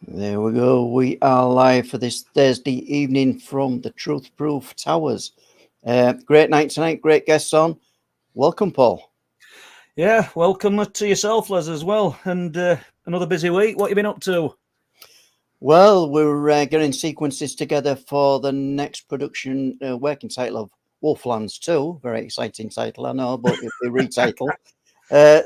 There we go. We are live for this Thursday evening from the Truth Proof Towers. Great night tonight. Great guests on. Welcome, Paul. Yeah, welcome to yourself, Les, as well. And another busy week. What have you been up to? Well, we're getting sequences together for the next production working title of Wolflands 2. Very exciting title, I know, but it'll be retitle.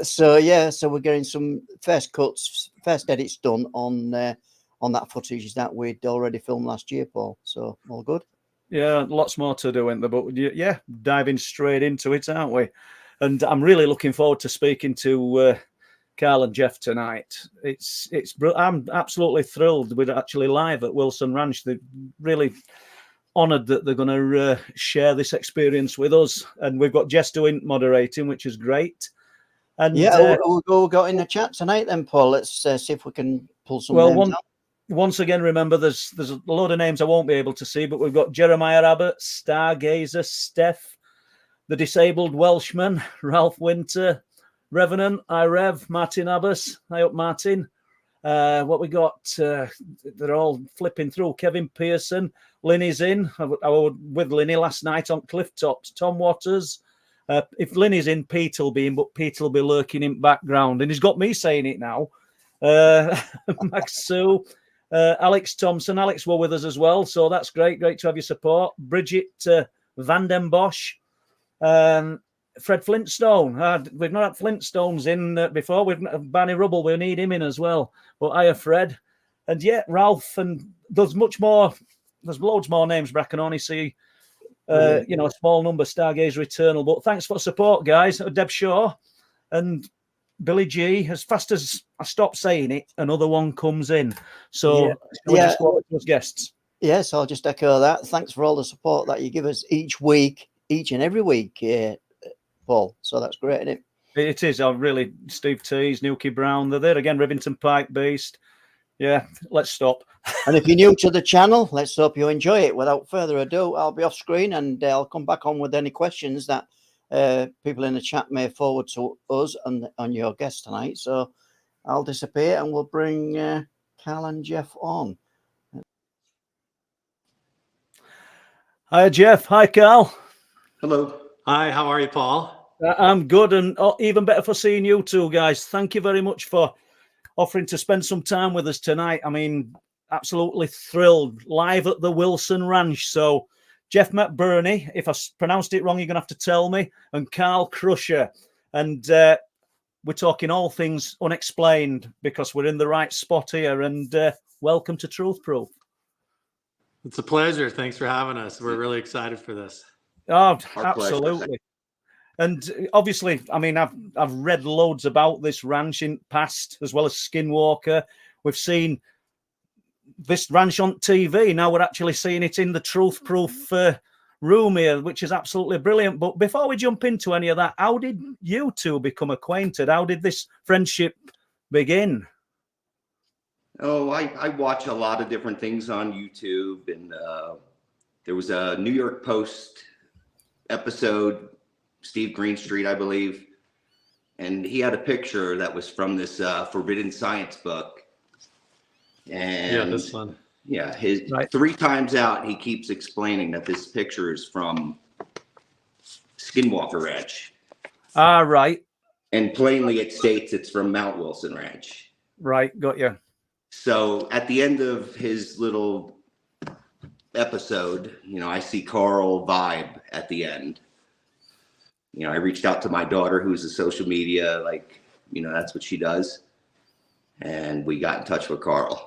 So we're getting some first cuts, first edits done on that footage that we'd already filmed last year, Paul. So all good. Yeah, lots more to do, isn't there? But yeah, diving straight into it, aren't we? And I'm really looking forward to speaking to Carl and Jeff tonight. I'm absolutely thrilled. We're actually live at Wilson Ranch. They're really honoured that they're going to share this experience with us. And we've got Jess doing moderating, which is great. And yeah, we'll go in the chat tonight then, Paul. Let's see if we can pull some names out. Once again, remember, there's a load of names I won't be able to see, but we've got Jeremiah Abbott, Stargazer, Steph, the Disabled Welshman, Ralph Winter, Revenant, Irev, Martin Abbas. Hi up, Martin. What we got? They're all flipping through. Kevin Pearson, Linny's in. I was with Linny last night on Cliff Tops. Tom Waters. If Linny's in, Pete will be in, but Pete will be lurking in background. And he's got me saying it now. Max Sue. Alex Thompson. Alex were with us as well, so that's great. Great to have your support. Bridget Van den Bosch. Fred Flintstone. We've not had Flintstones in before. We've Barney Rubble. We need him in as well. But hiya, Fred. And yeah, Ralph. And there's much more. There's loads more names, but I can only see, a small number. Stargazer Eternal. But thanks for the support, guys. Deb Shaw and Billy G. As fast as I stop saying it, another one comes in. So just go to those guests. Yes, I'll just echo that. Thanks for all the support that you give us each and every week, Paul. So that's great, isn't it? It is. Really, Steve Tees, Nuki Brown, they're there again. Rivington Pike Beast. Yeah, let's stop. And if you're new to the channel, let's hope you enjoy it. Without further ado, I'll be off screen and I'll come back on with any questions that people in the chat may forward to us and on your guest tonight. So I'll disappear and we'll bring Carl and Jeff on. Hi, Jeff. Hi, Carl. Hello. Hi, how are you, Paul? I'm good, and even better for seeing you two guys. Thank you very much for offering to spend some time with us tonight. I mean, absolutely thrilled. Live at the Wilson Ranch. So Jeff Macburne, if I pronounced it wrong, you're going to have to tell me, and Carl Crusher. And we're talking all things unexplained because we're in the right spot here. And welcome to Truth Proof. It's a pleasure. Thanks for having us. We're really excited for this. Oh, absolutely. And obviously, I mean, I've read loads about this ranch in past, as well as Skinwalker. We've seen this ranch on TV. Now we're actually seeing it in the Truth Proof room here, which is absolutely brilliant. But before we jump into any of that, how did you two become acquainted? How did this friendship begin? Oh, I watch a lot of different things on YouTube, and there was a New York Post episode, Steve Greenstreet, I believe, and he had a picture that was from this Forbidden Science book. And yeah, this one. Yeah, right. 3 times out, he keeps explaining that this picture is from Skinwalker Ranch. Ah, right. And plainly it states it's from Mount Wilson Ranch. Right, got you. So at the end of his little episode, I see Carl vibe at the end. I reached out to my daughter, who's a social media, that's what she does. And we got in touch with Carl.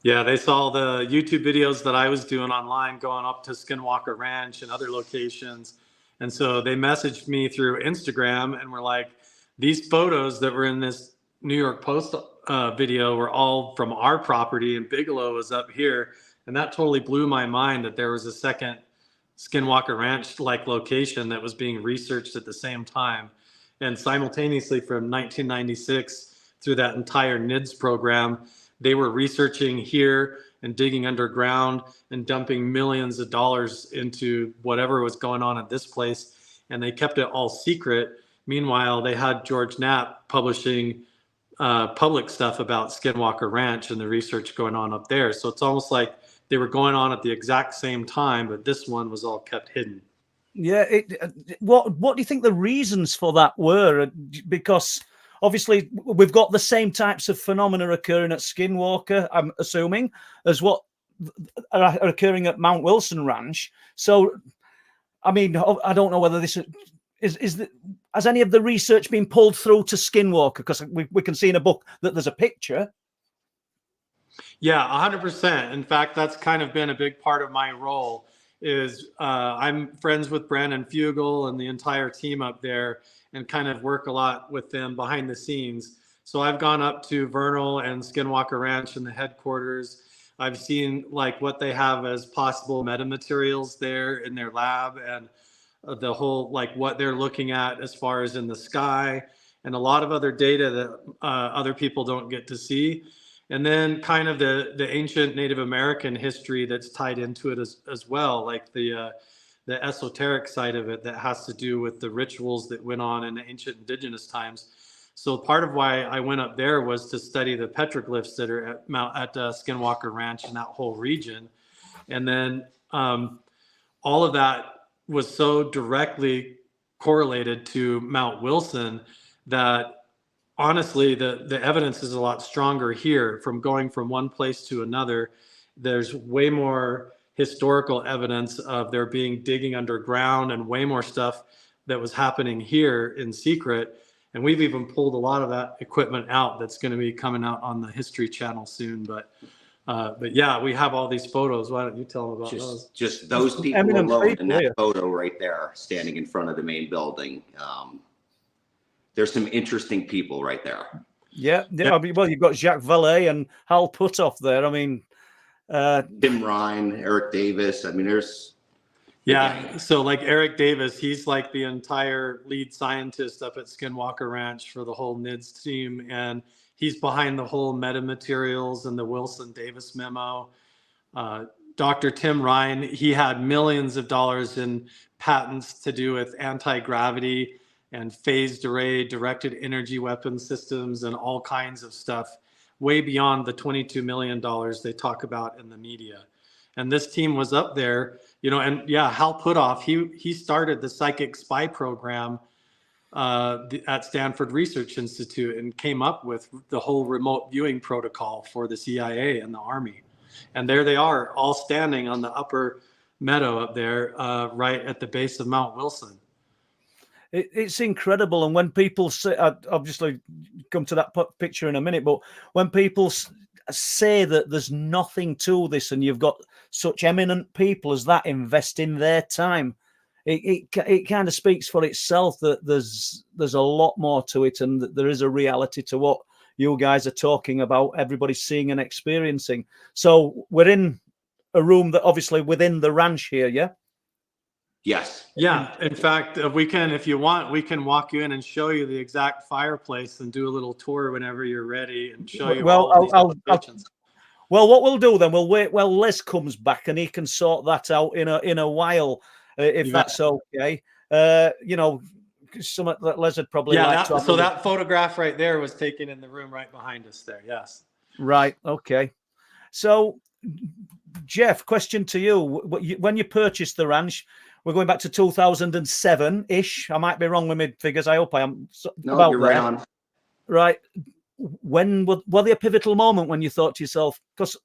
Yeah, they saw the YouTube videos that I was doing online, going up to Skinwalker Ranch and other locations. And so they messaged me through Instagram and were like, these photos that were in this New York Post video were all from our property, and Bigelow was up here. And that totally blew my mind that there was a second Skinwalker Ranch like location that was being researched at the same time. And simultaneously from 1996 through that entire NIDS program, they were researching here and digging underground and dumping millions of dollars into whatever was going on at this place. And they kept it all secret. Meanwhile, they had George Knapp publishing public stuff about Skinwalker Ranch and the research going on up there. So it's almost like they were going on at the exact same time, but this one was all kept hidden. Yeah. What do you think the reasons for that were? Because obviously we've got the same types of phenomena occurring at Skinwalker, I'm assuming, as what are occurring at Mount Wilson Ranch. So, I mean, I don't know whether this has any of the research been pulled through to Skinwalker? Because we can see in a book that there's a picture. Yeah, 100%. In fact, that's kind of been a big part of my role. Is I'm friends with Brandon Fugel and the entire team up there, and kind of work a lot with them behind the scenes. So I've gone up to Vernal and Skinwalker Ranch in the headquarters. I've seen like what they have as possible metamaterials there in their lab, and the whole like what they're looking at as far as in the sky, and a lot of other data that other people don't get to see. And then kind of the ancient Native American history that's tied into it as well, like the esoteric side of it that has to do with the rituals that went on in the ancient indigenous times. So part of why I went up there was to study the petroglyphs that are at Skinwalker Ranch and that whole region. And then all of that was so directly correlated to Mount Wilson that honestly, the evidence is a lot stronger here from going from one place to another. There's way more historical evidence of there being digging underground and way more stuff that was happening here in secret. And we've even pulled a lot of that equipment out that's going to be coming out on the History Channel soon. But yeah, we have all these photos. Why don't you tell them about those? Just those people alone in that photo right there, standing in front of the main building. There's some interesting people right there. Yeah. Well, you've got Jacques Vallée and Hal Puthoff there. I mean, Tim Ryan, Eric Davis. I mean, there's. Yeah. So like Eric Davis, he's like the entire lead scientist up at Skinwalker Ranch for the whole NIDS team. And he's behind the whole metamaterials and the Wilson Davis memo. Dr. Tim Ryan, he had millions of dollars in patents to do with anti-gravity and phased array directed energy weapon systems and all kinds of stuff, way beyond the $22 million they talk about in the media. And this team was up there, you know, and yeah, Hal Puthoff, he started the psychic spy program at Stanford Research Institute and came up with the whole remote viewing protocol for the CIA and the Army. And there they are, all standing on the upper meadow up there, right at the base of Mount Wilson. It's incredible. And when people say, obviously come to that picture in a minute, but when people say that there's nothing to this and you've got such eminent people as that investing their time, it kind of speaks for itself that there's a lot more to it, and that there is a reality to what you guys are talking about, everybody's seeing and experiencing. So we're in a room that obviously within the ranch here, yeah? Yes. Yeah. In fact, we can, if you want, we can walk you in and show you the exact fireplace and do a little tour whenever you're ready and show you all of these locations. Well, what we'll do then, we'll wait. Well, Les comes back and he can sort that out in a while, if that's okay. You know, some that Les would probably like to. So that photograph right there was taken in the room right behind us there. Yes. Right. Okay. So, Jeff, question to you: when you purchased the ranch, we're going back to 2007-ish. I might be wrong with my figures. I hope I am. No, you're right on. Right. When were there a pivotal moment when you thought to yourself, because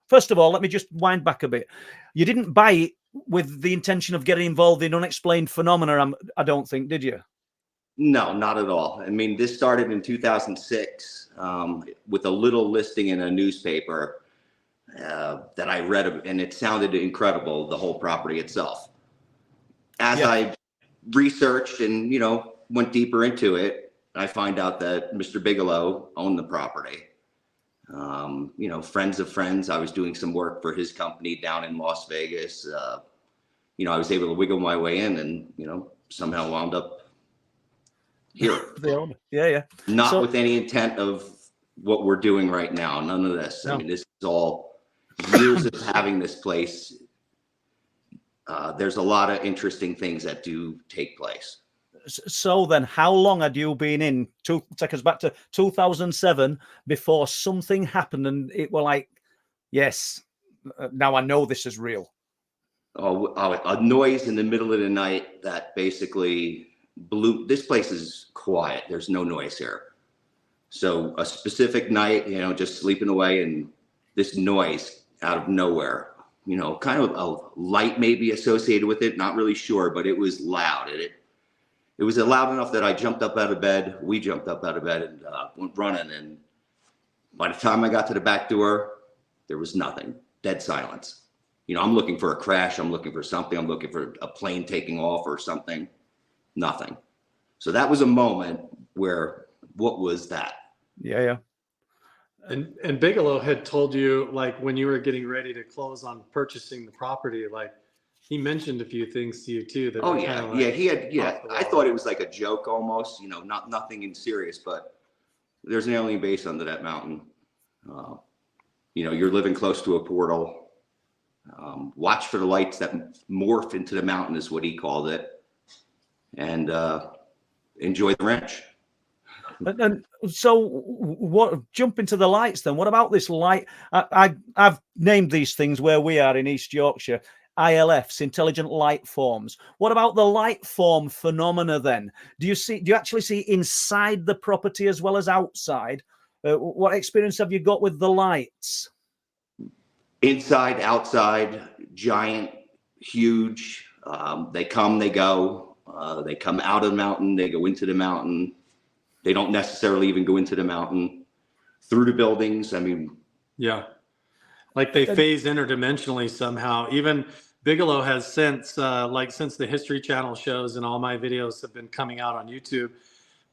first of all, let me just wind back a bit. You didn't buy it with the intention of getting involved in unexplained phenomena, I don't think, did you? No, not at all. I mean, this started in 2006 with a little listing in a newspaper that I read, and it sounded incredible, the whole property itself. As I researched and, you know, went deeper into it, I find out that Mr. Bigelow owned the property. You know, friends of friends, I was doing some work for his company down in Las Vegas. You know, I was able to wiggle my way in and, you know, somehow wound up here. Yeah. Not with any intent of what we're doing right now. None of this. No. I mean, this is all years of having this place. There's a lot of interesting things that do take place. So then, how long had you been in? Take us back to 2007 before something happened, and it were like, yes, now I know this is real. A noise in the middle of the night that basically blew. This place is quiet. There's no noise here. So a specific night, just sleeping away, and this noise out of nowhere, kind of a light maybe associated with it. Not really sure, but it was loud. It was loud enough that I jumped up out of bed. We jumped up out of bed and went running. And by the time I got to the back door, there was nothing. Dead silence. I'm looking for a crash. I'm looking for something. I'm looking for a plane taking off or something. Nothing. So that was a moment where, what was that? Yeah. And Bigelow had told you, like, when you were getting ready to close on purchasing the property, like, he mentioned a few things to you too. That He had. I thought it was like a joke almost. Nothing in serious, but there's an alien base under that mountain. You're living close to a portal. Watch for the lights that morph into the mountain is what he called it, and enjoy the ranch. And so, what? Jump into the lights then. What about this light? I've named these things where we are in East Yorkshire. ILFs, intelligent light forms. What about the light form phenomena then? Do you actually see inside the property as well as outside? What experience have you got with the lights? Inside, outside, giant, huge. They come, they go. They come out of the mountain, they go into the mountain. They don't necessarily even go into the mountain, through the buildings. I mean, yeah, like they phase interdimensionally somehow. Even Bigelow has since the History Channel shows and all my videos have been coming out on YouTube.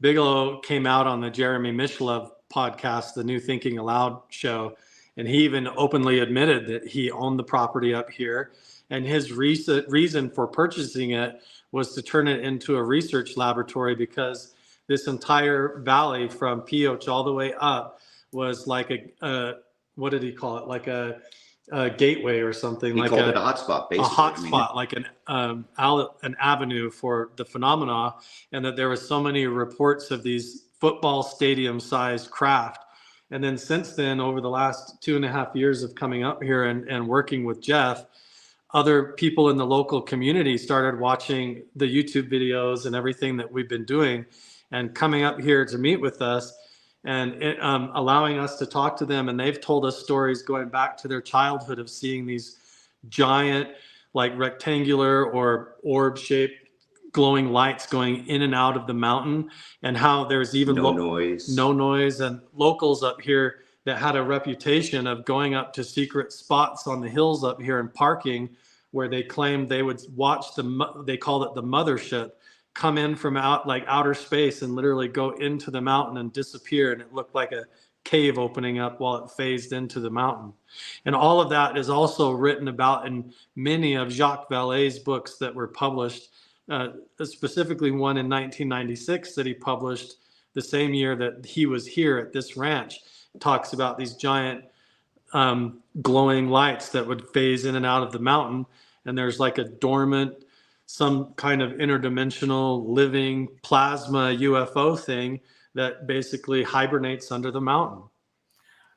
Bigelow came out on the Jeremy Mishlove podcast, the New Thinking Aloud show, and he even openly admitted that he owned the property up here. And his reason for purchasing it was to turn it into a research laboratory, because this entire valley from Pioche all the way up was like a what did he call it? Like a gateway or something. He called it a hotspot, basically. A hotspot, like an avenue for the phenomena, and that there was so many reports of these football stadium-sized craft. And then since then, over the last 2.5 years of coming up here and working with Jeff, other people in the local community started watching the YouTube videos and everything that we've been doing, and coming up here to meet with us, and allowing us to talk to them. And they've told us stories going back to their childhood of seeing these giant, like rectangular or orb-shaped glowing lights going in and out of the mountain, and how there's even no noise, and locals up here that had a reputation of going up to secret spots on the hills up here and parking, where they claimed they would watch they called it the mothership, come in from outer space and literally go into the mountain and disappear. And it looked like a cave opening up while it phased into the mountain. And all of that is also written about in many of Jacques Vallée's books that were published, specifically one in 1996 that he published the same year that he was here at this ranch. It talks about these giant glowing lights that would phase in and out of the mountain. And there's like a dormant, some kind of interdimensional living plasma UFO thing that basically hibernates under the mountain.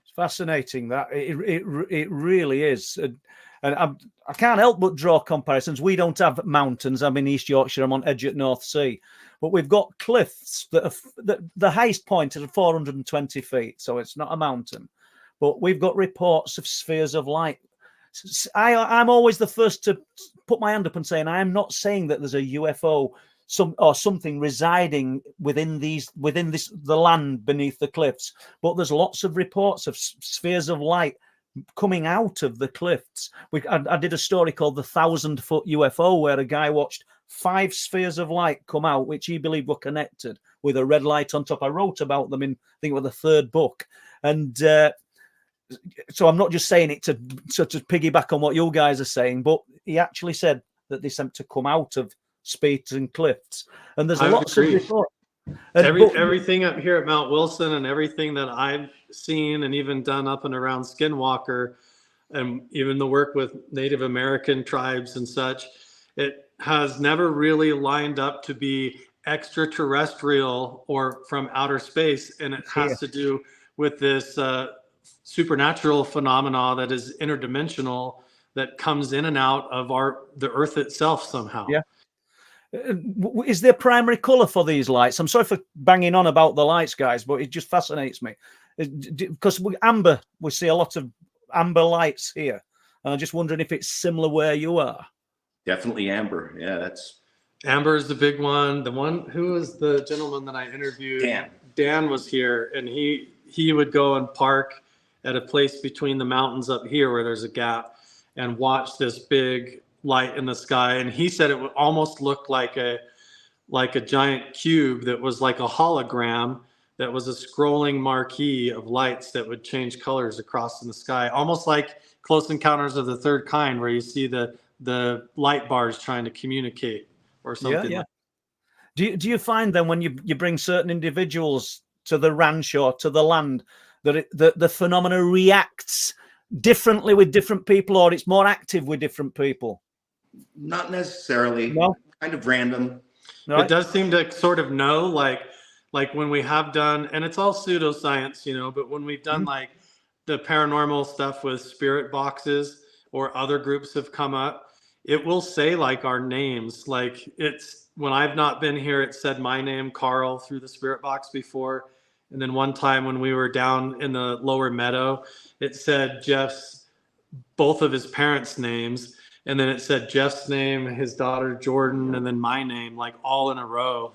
It's fascinating. That it really is. And I can't help but draw comparisons. We don't have mountains. I'm in East Yorkshire. I'm on edge at North Sea. But we've got cliffs that the highest point is 420 feet. So it's not a mountain. But we've got reports of spheres of light. I'm always the first to put my hand up and saying I am not saying that there's a UFO or something residing within the land beneath the cliffs, but there's lots of reports of spheres of light coming out of the cliffs. I did a story called the 1,000-foot UFO, where a guy watched 5 spheres of light come out, which he believed were connected with a red light on top. I wrote about them in, I think, it was the 3rd book, and so I'm not just saying it to piggyback on what you guys are saying, but he actually said that they seem to come out of spates and cliffs, and there's lots of reports. Everything up here at Mount Wilson, and everything that I've seen and even done up and around Skinwalker, and even the work with Native American tribes and such, it has never really lined up to be extraterrestrial or from outer space, and it has to do with this supernatural phenomena that is interdimensional, that comes in and out of the Earth itself somehow. Yeah. Is there primary color for these lights? I'm sorry for banging on about the lights, guys, but it just fascinates me because we see a lot of amber lights here, and I'm just wondering if it's similar where you are. Definitely amber. Yeah, that's amber is the big one. The one, who was the gentleman that I interviewed? Dan was here, and he would go and park at a place between the mountains up here where there's a gap and watch this big light in the sky. And he said it would almost look like a giant cube that was like a hologram, that was a scrolling marquee of lights that would change colors across in the sky, almost like Close Encounters of the Third Kind, where you see the light bars trying to communicate or something. Yeah. Do you find then when you bring certain individuals to the ranch or to the land that the phenomena reacts differently with different people, or it's more active with different people? Not necessarily. No? Kind of random. Right. It does seem to sort of know, like when we have done, and it's all pseudoscience, but when we've done like the paranormal stuff with spirit boxes, or other groups have come up, it will say like our names. Like when I've not been here, it said my name, Carl, through the spirit box before. And then one time when we were down in the lower meadow, it said both of his parents' names. And then it said Jeff's name, his daughter Jordan, and then my name, like all in a row.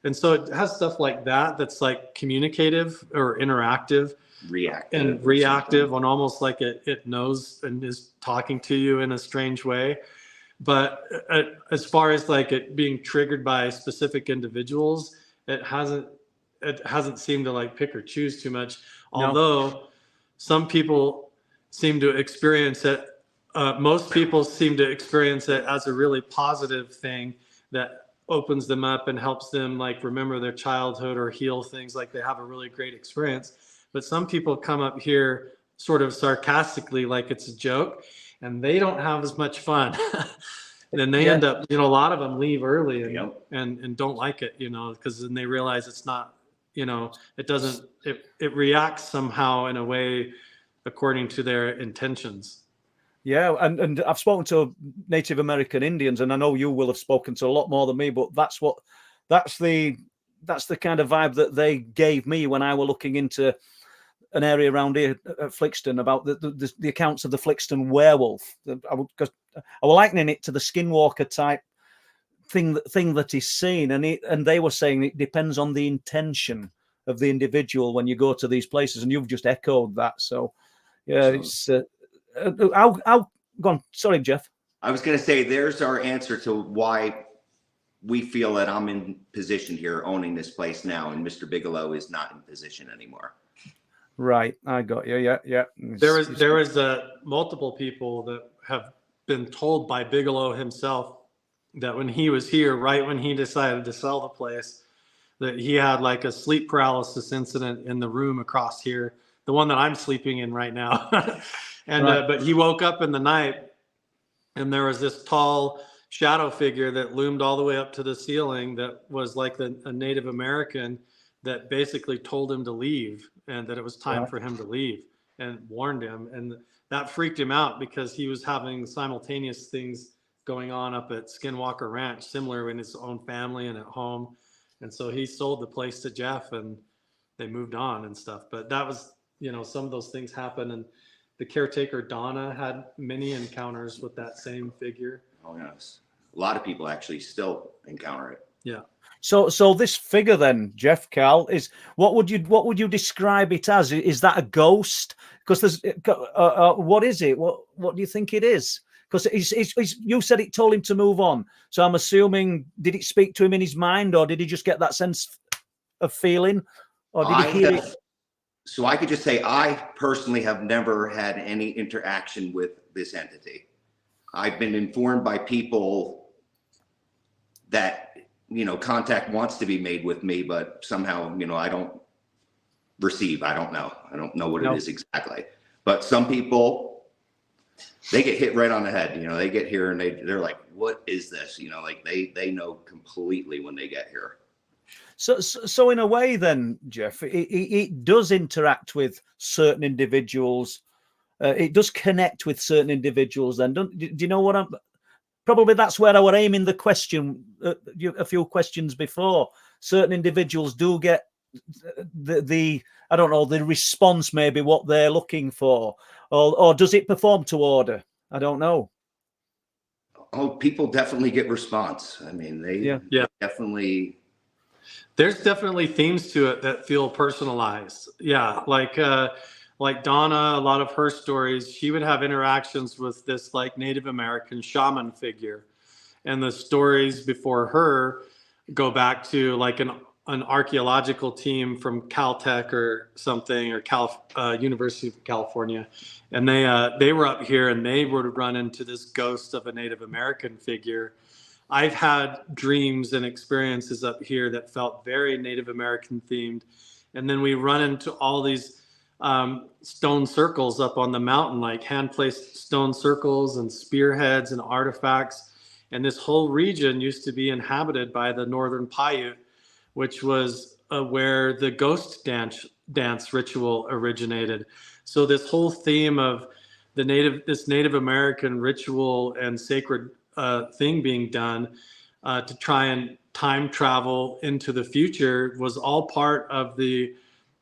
And so it has stuff like that that's like communicative or interactive. Reactive, and almost like it knows and is talking to you in a strange way. But as far as like it being triggered by specific individuals, it hasn't seemed to like pick or choose too much. No. Although some people seem to experience it. Most people seem to experience it as a really positive thing that opens them up and helps them like remember their childhood or heal things. Like they have a really great experience. But some people come up here sort of sarcastically, like it's a joke, and they don't have as much fun. And then they end up, a lot of them leave early and don't like it, because then they realize it's not, it reacts somehow in a way according to their intentions. Yeah, and I've spoken to Native American Indians, and I know you will have spoken to a lot more than me, but that's the kind of vibe that they gave me when I were looking into an area around here at Flixton about the accounts of the Flixton werewolf. I was likening it to the skinwalker type thing that is seen, and they were saying it depends on the intention of the individual when you go to these places, and you've just echoed that. So yeah, it's I'll go on. Sorry, Jeff. I was going to say there's our answer to why we feel that I'm in position here owning this place now, and Mr. Bigelow is not in position anymore. Right, I got you. Yeah. There is multiple people that have been told by Bigelow himself that when he was here, right when he decided to sell the place, that he had like a sleep paralysis incident in the room across here, the one that I'm sleeping in right now. And right. But he woke up in the night, and there was this tall shadow figure that loomed all the way up to the ceiling that was like a Native American that basically told him to leave, and that it was time for him to leave, and warned him. And that freaked him out because he was having simultaneous things going on up at Skinwalker Ranch, similar in his own family and at home. And so he sold the place to Jeff, and they moved on and stuff. But that was, some of those things happen. And the caretaker, Donna, had many encounters with that same figure. Oh, yes. A lot of people actually still encounter it. Yeah. So this figure then, Jeff, Carl, is what would you describe it as? Is that a ghost? Because there's what is it? What do you think it is? Because you said it told him to move on. So I'm assuming, did it speak to him in his mind, or did he just get that sense of feeling, or did he hear it? So I could just say I personally have never had any interaction with this entity. I've been informed by people that contact wants to be made with me, but somehow, I don't receive. I don't know. I don't know what it is exactly. But some people they get hit right on the head. You know, they get here and they're like, what is this? You know, like they know completely when they get here. So in a way then, Jeff, it does interact with certain individuals. It does connect with certain individuals then. Do you know what I'm... Probably that's where I were aiming the question a few questions before. Certain individuals do get the I don't know, the response, maybe what they're looking for, or does it perform to order? I don't know. Oh, people definitely get response. I mean, they definitely. There's definitely themes to it that feel personalized. Yeah, like Donna, a lot of her stories, she would have interactions with this like Native American shaman figure, and the stories before her go back to like an archaeological team from Caltech or something, or University of California, and they were up here and they would run into this ghost of a Native American figure. I've had dreams and experiences up here that felt very Native American themed. And then we run into all these stone circles up on the mountain, like hand-placed stone circles and spearheads and artifacts. And this whole region used to be inhabited by the Northern Paiute, which was where the ghost dance ritual originated. So this whole theme of this Native American ritual and sacred thing being done to try and time travel into the future was all part of the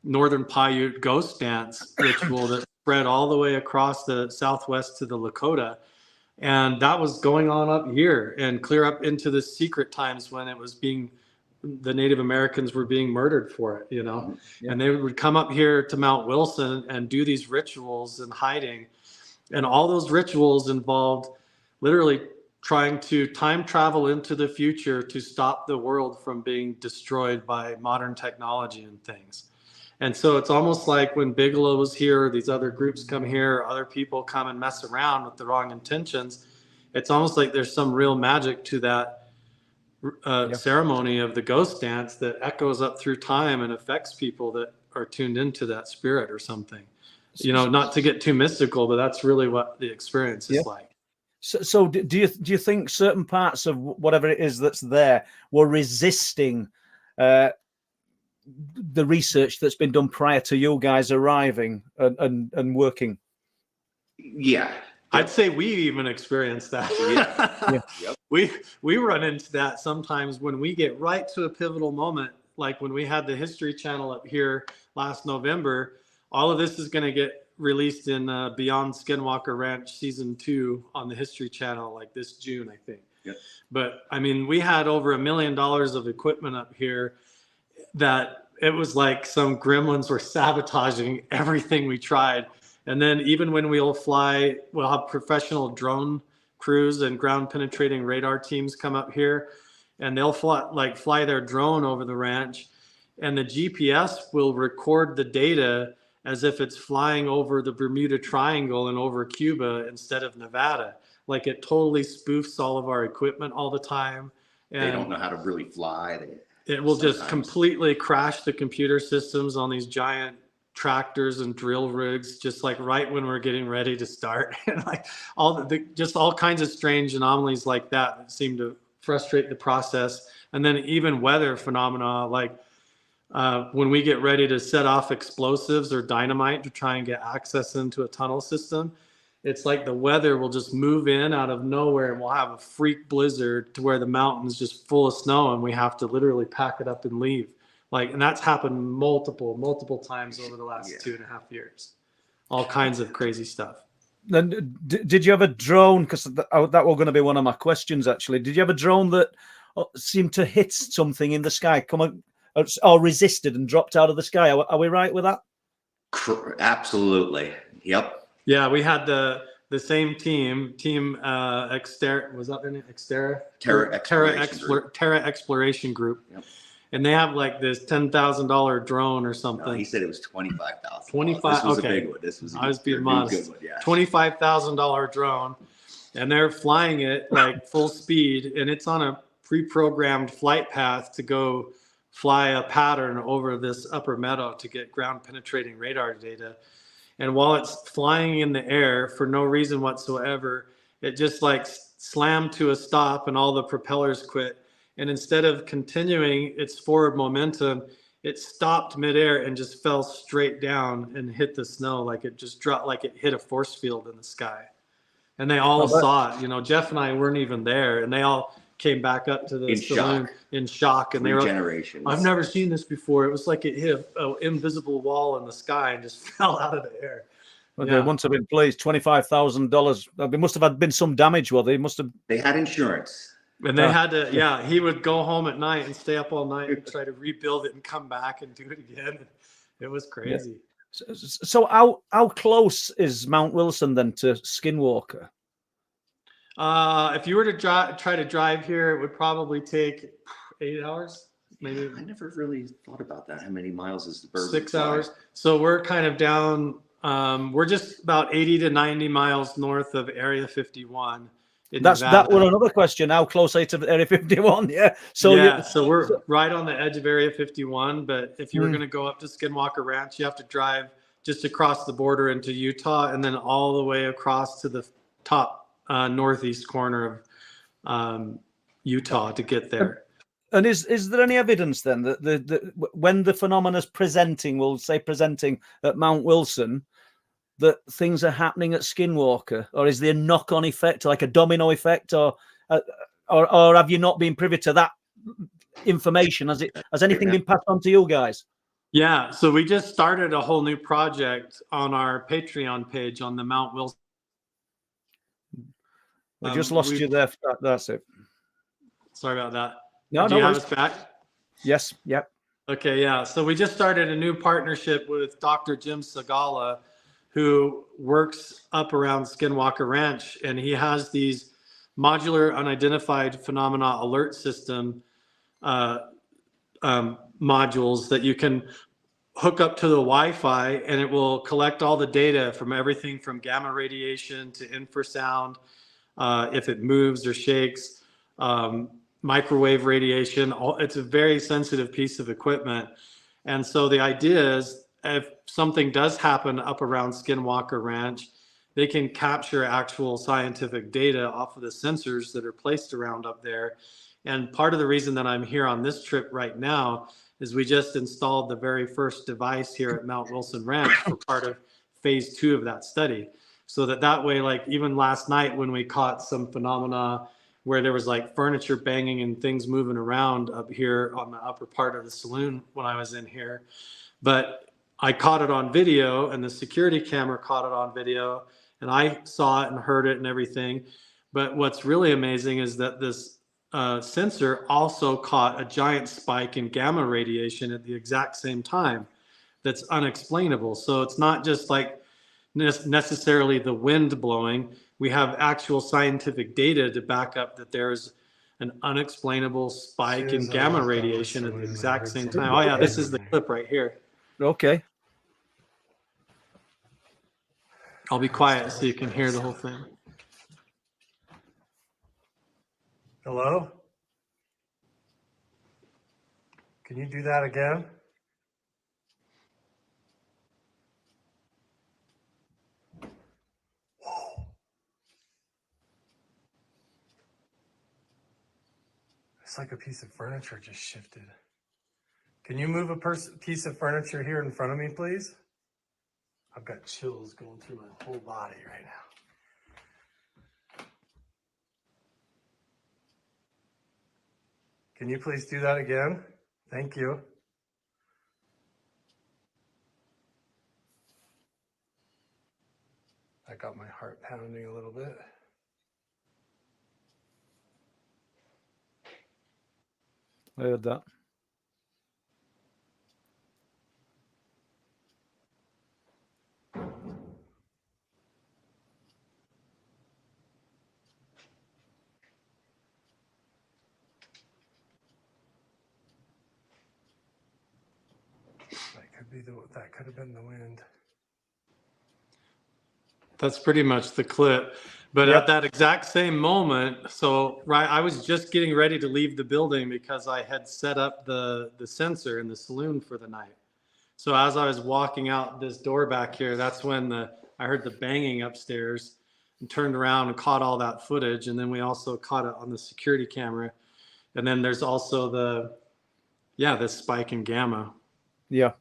Northern Paiute ghost dance ritual that spread all the way across the Southwest to the Lakota. And that was going on up here and clear up into the secret times when it was the Native Americans were being murdered for it, you know. And they would come up here to Mount Wilson and do these rituals in hiding. And all those rituals involved literally trying to time travel into the future to stop the world from being destroyed by modern technology and things. And so it's almost like when Bigelow was here, these other groups come here, other people come and mess around with the wrong intentions. It's almost like there's some real magic to that ceremony of the ghost dance that echoes up through time and affects people that are tuned into that spirit or something. You know, not to get too mystical, but that's really what the experience is like. So do you think certain parts of whatever it is that's there were resisting the research that's been done prior to you guys arriving and working? Yeah, I'd say we even experienced that. We run into that sometimes when we get right to a pivotal moment, like when we had the History Channel up here last November. All of this is going to get released in Beyond Skinwalker Ranch season 2 on the History Channel, like this June, I think. But I mean, we had over $1 million of equipment up here that it was like some gremlins were sabotaging everything we tried. And then even when we'll have professional drone crews and ground penetrating radar teams come up here, and they'll fly their drone over the ranch, and the GPS will record the data as if it's flying over the Bermuda Triangle and over Cuba instead of Nevada. Like, it totally spoofs all of our equipment all the time. And they don't know how to really fly. It will just completely crash the computer systems on these giant tractors and drill rigs, just like right when we're getting ready to start. And like all kinds of strange anomalies like that seem to frustrate the process. And then even weather phenomena, like when we get ready to set off explosives or dynamite to try and get access into a tunnel system, it's like the weather will just move in out of nowhere and we'll have a freak blizzard to where the mountain's just full of snow and we have to literally pack it up and leave. Like, and that's happened multiple times over the last 2.5 years. All kinds of crazy stuff. Then did you have a drone? Because that was going to be one of my questions, actually. Did you have a drone that seemed to hit something in the sky, or resisted and dropped out of the sky? Are we right with that? Absolutely. Yep. Yeah, we had the same team Xterra, was that their name? Xterra? Terra Exploration Group. Yep. And they have like this $10,000 drone or something. No, he said it was $25,000. 25. This was okay. a big one. This was I was being modest. Good one, yeah. $25,000 drone, and they're flying it like full speed, and it's on a pre-programmed flight path to go fly a pattern over this upper meadow to get ground penetrating radar data. And while it's flying in the air for no reason whatsoever, it just like slammed to a stop and all the propellers quit. And instead of continuing its forward momentum, it stopped midair and just fell straight down and hit the snow. Like it just dropped, like it hit a force field in the sky. And they all saw it. You know, Jeff and I weren't even there, and they all came back up to the saloon in shock. And they were generations. I've never seen this before. It was like it hit an invisible wall in the sky and just fell out of the air. Well, they must have been pleased. $25,000. There must have been some damage. Well, they must have. They had insurance. And they had to, yeah, he would go home at night and stay up all night and try to rebuild it and come back and do it again. It was crazy. Yeah. So how close is Mount Wilson then to Skinwalker? If you were to try to drive here, it would probably take 8 hours. Maybe. I never really thought about that. How many miles is the bird? 6 hours. So we're kind of down. We're just about 80 to 90 miles north of Area 51. That was another question. How close are you to Area 51? Yeah. So so we're right on the edge of Area 51. But if you were going to go up to Skinwalker Ranch, you have to drive just across the border into Utah and then all the way across to the top northeast corner of Utah to get there. And is there any evidence then that when the phenomena is presenting, we'll say presenting at Mount Wilson, that things are happening at Skinwalker, or is there a knock-on effect, like a domino effect, or have you not been privy to that information? Has anything been passed on to you guys? Yeah, so we just started a whole new project on our Patreon page on the Mount Wilson. I just lost you there. That's it. Sorry about that. No, Do you have us back? Yes. Yep. Okay. Yeah. So we just started a new partnership with Dr. Jim Segala, who works up around Skinwalker Ranch, and he has these modular unidentified phenomena alert system modules that you can hook up to the Wi-Fi, and it will collect all the data from everything from gamma radiation to infrasound, if it moves or shakes, microwave radiation. It's a very sensitive piece of equipment. And so the idea is, if something does happen up around Skinwalker Ranch, they can capture actual scientific data off of the sensors that are placed around up there. And part of the reason that I'm here on this trip right now is we just installed the very first device here at Mount Wilson Ranch for part of phase 2 of that study. So that way, like even last night when we caught some phenomena where there was like furniture banging and things moving around up here on the upper part of the saloon when I was in here. But I caught it on video, and the security camera caught it on video, and I saw it and heard it and everything. But what's really amazing is that this sensor also caught a giant spike in gamma radiation at the exact same time that's unexplainable. So it's not just like necessarily the wind blowing. We have actual scientific data to back up that there's an unexplainable spike in gamma radiation at the exact same time. Oh yeah, this is the clip right here. Okay. I'll be quiet so you can hear the whole thing. Hello? Can you do that again? Whoa. It's like a piece of furniture just shifted. Can you move a piece of furniture here in front of me, please? I've got chills going through my whole body right now. Can you please do that again? Thank you. I got my heart pounding a little bit. I heard that. That could have been the wind. That's pretty much the clip. But at that exact same moment, so I was just getting ready to leave the building because I had set up the sensor in the saloon for the night. So as I was walking out this door back here, that's when I heard the banging upstairs and turned around and caught all that footage. And then we also caught it on the security camera. And then there's also this spike in gamma. Yeah.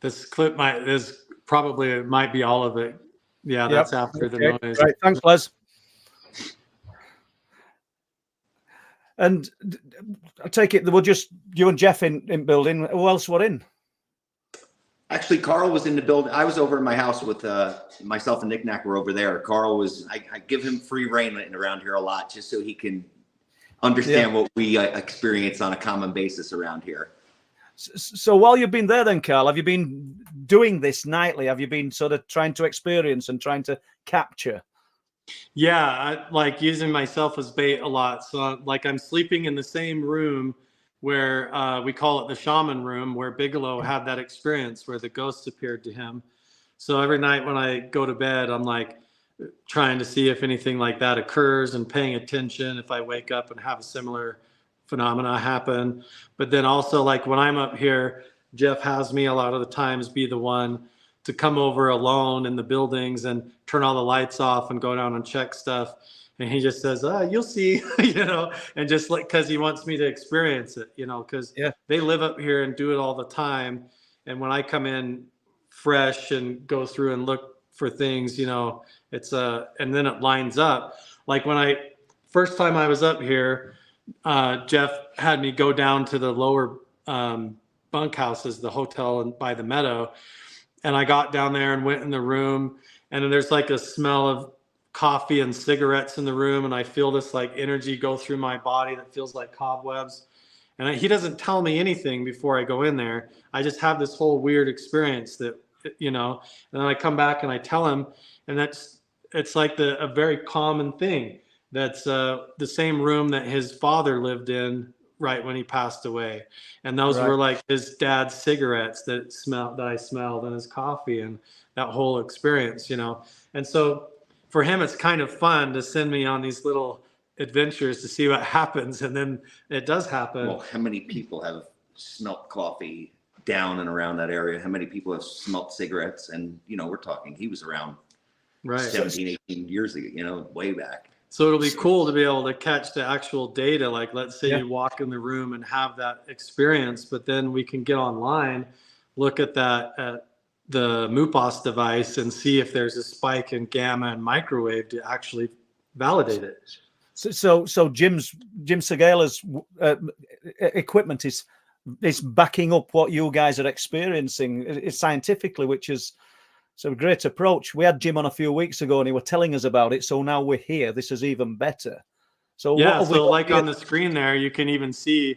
This clip might be all of it. Yeah, Yep. that's after the noise. Right. Thanks, Les. And I take it there were just you and Jeff in building. Who else were in? Actually, Carl was in the building. I was over in my house with myself and Nick Knack were over there. Carl was, I give him free rein around here a lot just so he can understand what we experience on a common basis around here. So while you've been there then, Carl, have you been doing this nightly? Have you been sort of trying to experience and trying to capture? Yeah, I like using myself as bait a lot. So like I'm sleeping in the same room where we call it the Shaman room, where Bigelow had that experience where the ghost appeared to him. So every night when I go to bed, I'm like trying to see if anything like that occurs and paying attention if I wake up and have a similar phenomena happen. But then also like when I'm up here, Jeff has me a lot of the times be the one to come over alone in the buildings and turn all the lights off and go down and check stuff. And he just says, you'll see, and just like, cause he wants me to experience it, cause they live up here and do it all the time. And when I come in fresh and go through and look for things, it's and then it lines up. Like when first time I was up here, Jeff had me go down to the lower bunkhouses, the hotel by the meadow. And I got down there and went in the room, and then there's like a smell of coffee and cigarettes in the room. And I feel this like energy go through my body that feels like cobwebs. And he doesn't tell me anything before I go in there. I just have this whole weird experience that, and then I come back and I tell him, and it's like a very common thing. That's the same room that his father lived in right when he passed away. And those were like his dad's cigarettes that I smelled, and his coffee, and that whole experience, And so for him, it's kind of fun to send me on these little adventures to see what happens. And then it does happen. Well, how many people have smelt coffee down and around that area? How many people have smelt cigarettes? And, we're talking, he was around 17, 18 years ago, way back. So it'll be cool to be able to catch the actual data. Like, let's say you walk in the room and have that experience, but then we can get online, look at that at the MUPOS device and see if there's a spike in gamma and microwave to actually validate it. So Jim Segala's equipment is backing up what you guys are experiencing scientifically, which is. So a great approach. We had Jim on a few weeks ago and he was telling us about it. So now we're here. This is even better. So like on the screen there, you can even see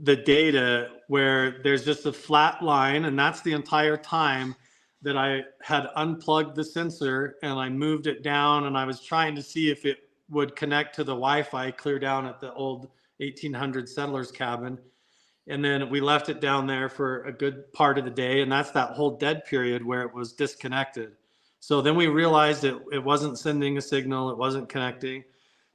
the data where there's just a flat line, and that's the entire time that I had unplugged the sensor and I moved it down, and I was trying to see if it would connect to the Wi-Fi clear down at the old 1800 settlers cabin. And then we left it down there for a good part of the day. And that's that whole dead period where it was disconnected. So then we realized it wasn't sending a signal. It wasn't connecting.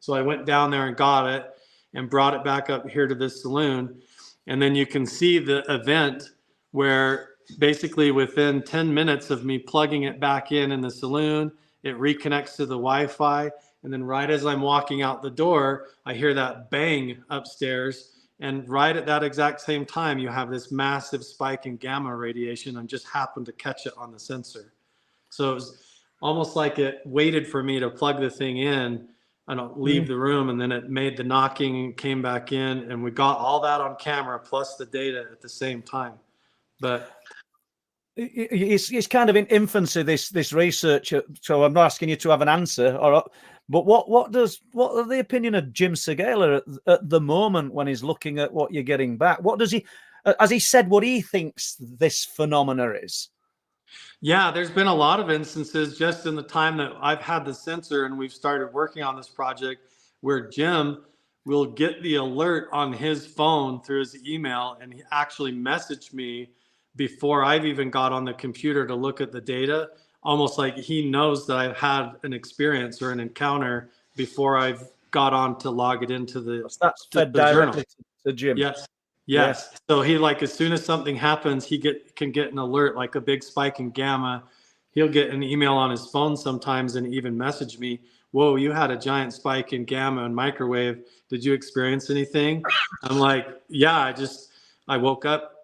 So I went down there and got it and brought it back up here to this saloon. And then you can see the event where basically within 10 minutes of me plugging it back in the saloon, it reconnects to the Wi-Fi. And then right as I'm walking out the door, I hear that bang upstairs. And right at that exact same time, you have this massive spike in gamma radiation and just happened to catch it on the sensor. So it was almost like it waited for me to plug the thing in and leave the room. And then it made the knocking, came back in, and we got all that on camera plus the data at the same time. But it's kind of in infancy, this research. So I'm not asking you to have an answer, but what are the opinion of Jim Segala at the moment when he's looking at what you're getting back? What does he? has he said what he thinks this phenomena is? Yeah, there's been a lot of instances just in the time that I've had the sensor and we've started working on this project where Jim will get the alert on his phone through his email, and he actually messaged me before I've even got on the computer to look at the data, almost like he knows that I've had an experience or an encounter before I've got on to log it into the, That's fed the journal. directly to Jim. Yes. Yes. So he, like, as soon as something happens, he can get an alert, like a big spike in gamma. He'll get an email on his phone sometimes and even message me, whoa, you had a giant spike in gamma and microwave. Did you experience anything? I'm like, yeah, I woke up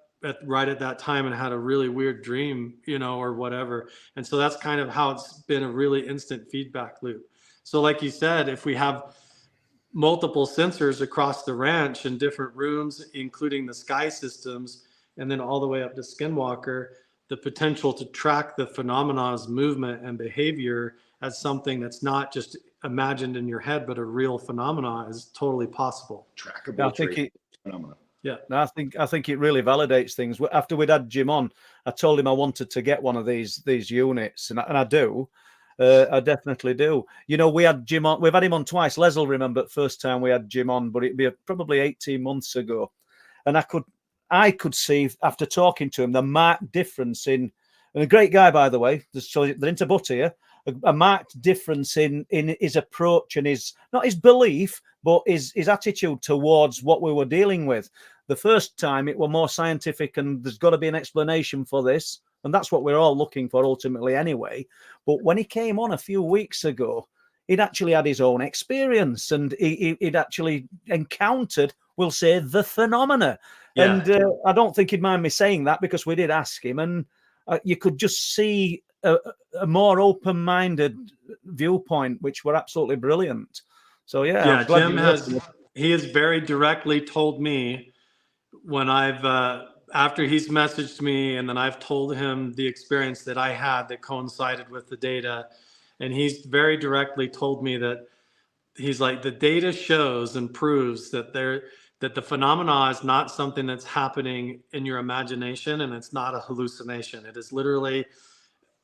right at that time and had a really weird dream, you know, or whatever. And so that's kind of how it's been a really instant feedback loop. So like you said, if we have multiple sensors across the ranch in different rooms, including the sky systems, and then all the way up to Skinwalker, the potential to track the phenomena's movement and behavior as something that's not just imagined in your head, but a real phenomena is totally possible. Trackable. I think phenomena. Yeah, I think it really validates things. After we'd had Jim on, I told him I wanted to get one of these units, and I do. I definitely do. You know, we had Jim on. We've had him on twice. Les will remember the first time we had Jim on, but it'd be probably 18 months ago, and I could see after talking to him the marked difference in, and a great guy by the way. So they're into butt here. A marked difference in his approach and not his belief, but his attitude towards what we were dealing with. The first time it were more scientific, and there's got to be an explanation for this. And that's what we're all looking for ultimately anyway. But when he came on a few weeks ago, he'd actually had his own experience, and he'd actually encountered, we'll say, the phenomena. Yeah. And I don't think he'd mind me saying that, because we did ask him, and you could just see a more open-minded viewpoint, which were absolutely brilliant. So, yeah. Jim he has very directly told me when I've... after he's messaged me, and then I've told him the experience that I had that coincided with the data. And he's very directly told me that he's like, the data shows and proves that the phenomena is not something that's happening in your imagination, and it's not a hallucination. It is literally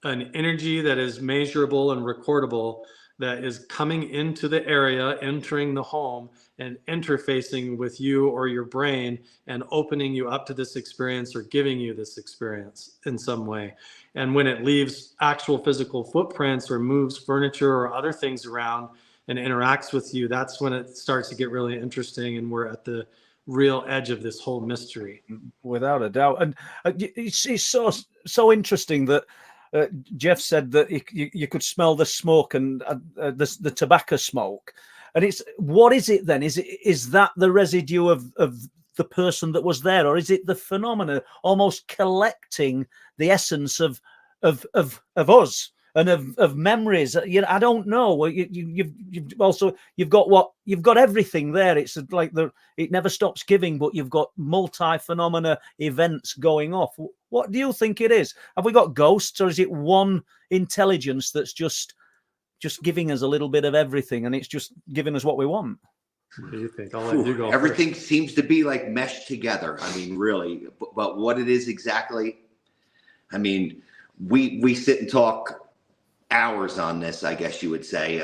an energy that is measurable and recordable, that is coming into the area, entering the home, and interfacing with you or your brain, and opening you up to this experience or giving you this experience in some way. And when it leaves actual physical footprints or moves furniture or other things around and interacts with you, that's when it starts to get really interesting, and we're at the real edge of this whole mystery. Without a doubt. And it's so interesting that Jeff said that you could smell the smoke and the tobacco smoke. And it's, what is it then? Is that the residue of the person that was there, or is it the phenomena almost collecting the essence of us and of memories? You know, I don't know. You've got everything there. It's like it never stops giving, but you've got multi-phenomena events going off. What do you think it is? Have we got ghosts, or is it one intelligence that's just giving us a little bit of everything, and it's just giving us what we want? What do you think? I'll let you go. Everything seems to be like meshed together. I mean, really, but what it is exactly, I mean, we sit and talk hours on this, I guess you would say.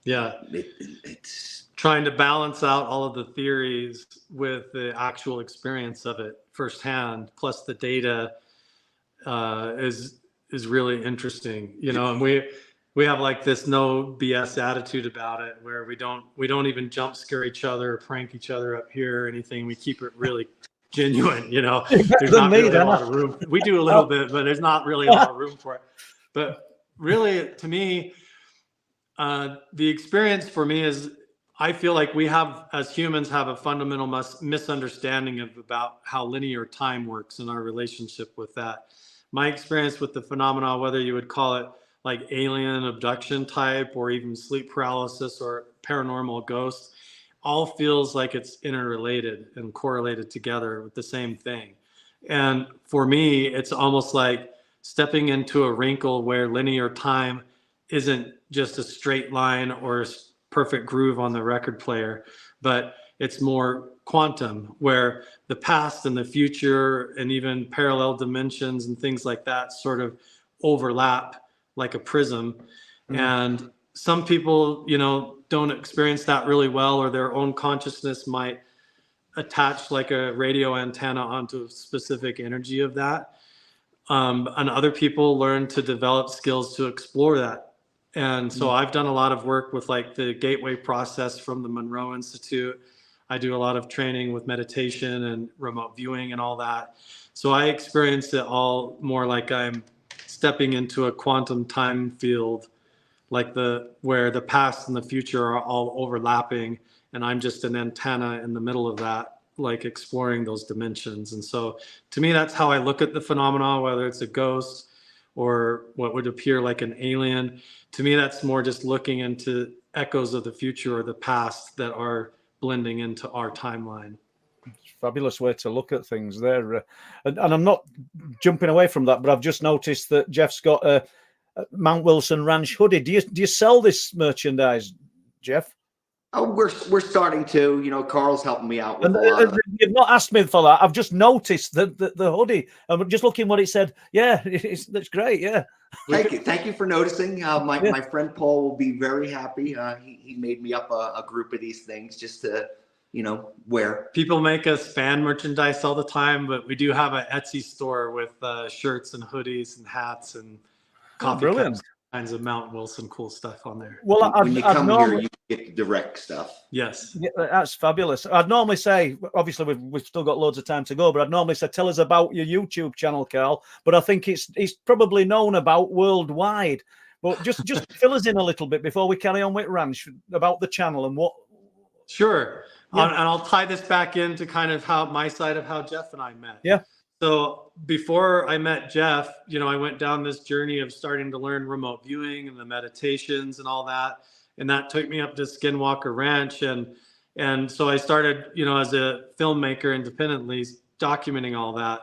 It's trying to balance out all of the theories with the actual experience of it firsthand, plus the data is really interesting, you know. And we have like this no BS attitude about it, where we don't even jump scare each other or prank each other up here or anything. We keep it really genuine, you know. There's not really a lot of room. We do a little bit, but there's not really a lot of room for it. But really, to me, the experience for me is, I feel like we have, as humans, have a fundamental misunderstanding about how linear time works and our relationship with that. My experience with the phenomena, whether you would call it like alien abduction type, or even sleep paralysis or paranormal ghosts, all feels like it's interrelated and correlated together with the same thing. And for me, it's almost like stepping into a wrinkle where linear time isn't just a straight line or perfect groove on the record player, but it's more quantum, where the past and the future and even parallel dimensions and things like that sort of overlap like a prism. And some people, you know, don't experience that really well, or their own consciousness might attach like a radio antenna onto a specific energy of that. And other people learn to develop skills to explore that. And so I've done a lot of work with like the gateway process from the Monroe Institute. I do a lot of training with meditation and remote viewing and all that. So I experience it all more like I'm stepping into a quantum time field, like where the past and the future are all overlapping, and I'm just an antenna in the middle of that, like exploring those dimensions. And so to me, that's how I look at the phenomena, whether it's a ghost or what would appear like an alien. To me, that's more just looking into echoes of the future or the past that are blending into our timeline. Fabulous way to look at things there. And I'm not jumping away from that, but I've just noticed that Jeff's got a Mount Wilson Ranch hoodie. Do you sell this merchandise, Jeff? Oh, we're starting to. You know, Carl's helping me out with a lot of... You've not asked me for that. I've just noticed the hoodie. I'm just looking what it said. Yeah, that's great. Yeah. Thank you for noticing. My friend Paul will be very happy. He made me up a group of these things just to, you know, wear. People make us fan merchandise all the time, but we do have an Etsy store with shirts and hoodies and hats and coffee cups, kinds of Mount Wilson cool stuff on there. Well, when you come here, you get the direct stuff. Yes. Yeah, that's fabulous. I'd normally say, obviously we've still got loads of time to go, but I'd normally say, tell us about your YouTube channel, Carl. But I think it's probably known about worldwide. But just fill us in a little bit before we carry on with Ranch about the channel and what. Sure. Yeah. And I'll tie this back into kind of my side of how Jeff and I met. Yeah. So before I met Jeff, you know, I went down this journey of starting to learn remote viewing and the meditations and all that. And that took me up to Skinwalker Ranch. And so I started, you know, as a filmmaker independently documenting all that.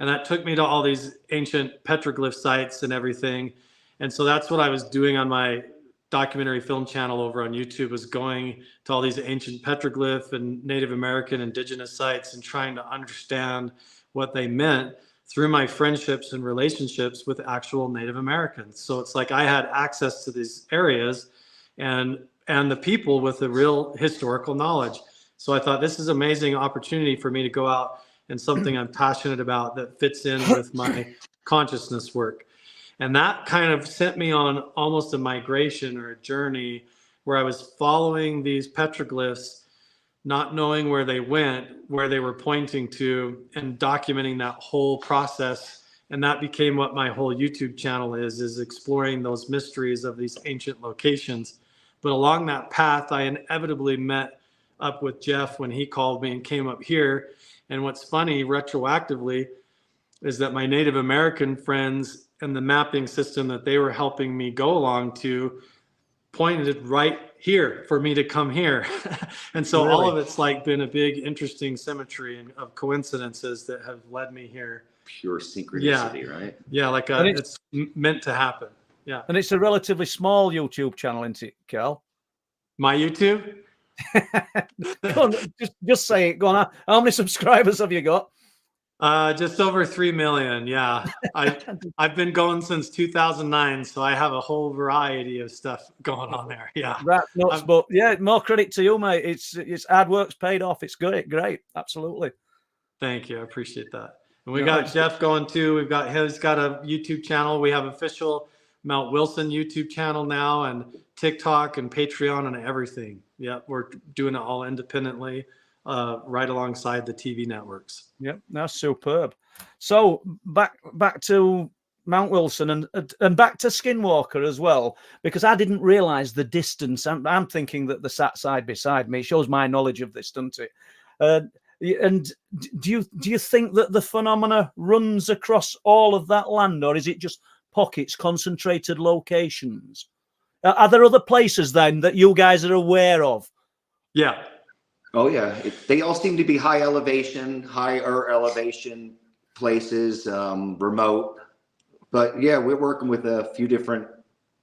And that took me to all these ancient petroglyph sites and everything. And so that's what I was doing on my documentary film channel over on YouTube, was going to all these ancient petroglyph and Native American indigenous sites and trying to understand what they meant through my friendships and relationships with actual Native Americans. So it's like I had access to these areas and the people with the real historical knowledge. So I thought this is an amazing opportunity for me to go out and something I'm passionate about that fits in with my consciousness work. And that kind of sent me on almost a migration or a journey where I was following these petroglyphs, not knowing where they went, where they were pointing to, and documenting that whole process. And that became what my whole YouTube channel is exploring those mysteries of these ancient locations. But along that path, I inevitably met up with Jeff when he called me and came up here. And what's funny, retroactively, is that my Native American friends and the mapping system that they were helping me go along to pointed right here for me to come here. And so all of it's like been a big, interesting symmetry of coincidences that have led me here. Pure synchronicity, right? Yeah, like it's meant to happen. Yeah. And it's a relatively small YouTube channel, isn't it, Carl? My YouTube? Go on, just say it. Go on. How many subscribers have you got? Just over 3 million. Yeah. I've been going since 2009, so I have a whole variety of stuff going on there. Yeah. Right. Nuts, but yeah, more credit to you, mate. It's hard work's paid off. It's great. Absolutely. Thank you. I appreciate that. And we got Jeff going too. He's got a YouTube channel. We have official Mount Wilson YouTube channel now, and TikTok and Patreon and everything. Yeah. We're doing it all independently. Right alongside the TV networks. Yep, that's superb. So back to Mount Wilson and back to Skinwalker as well, because I didn't realize the distance. I'm thinking that they sat side beside me. It shows my knowledge of this, doesn't it? And do you think that the phenomena runs across all of that land, or is it just pockets, concentrated locations? Are there other places then that you guys are aware of? Yeah. Oh yeah, they all seem to be higher elevation places, remote. But yeah, we're working with a few different.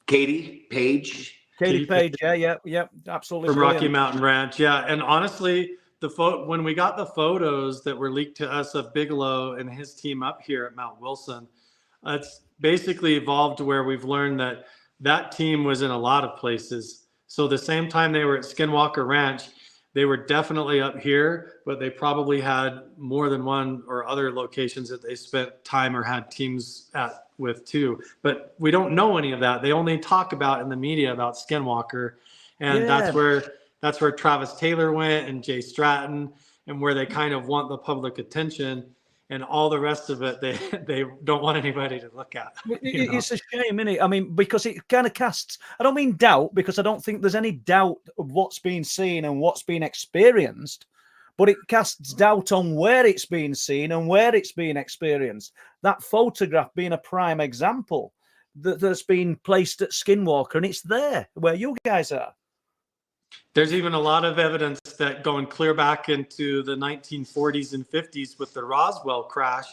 Katie Page, yeah, absolutely. From Rocky Mountain Ranch, yeah. And honestly, when we got the photos that were leaked to us of Bigelow and his team up here at Mount Wilson, it's basically evolved to where we've learned that that team was in a lot of places. So the same time they were at Skinwalker Ranch, they were definitely up here, but they probably had more than one or other locations that they spent time or had teams at with too. But we don't know any of that. They only talk about in the media about Skinwalker, and that's where Travis Taylor went and Jay Stratton, and where they kind of want the public attention. And all the rest of it, they don't want anybody to look at. It's a shame, isn't it? I mean, because it kind of casts, I don't mean doubt, because I don't think there's any doubt of what's being seen and what's being experienced, but it casts doubt on where it's being seen and where it's being experienced. That photograph being a prime example that's been placed at Skinwalker, and it's there where you guys are. There's even a lot of evidence that going clear back into the 1940s and 50s with the Roswell crash,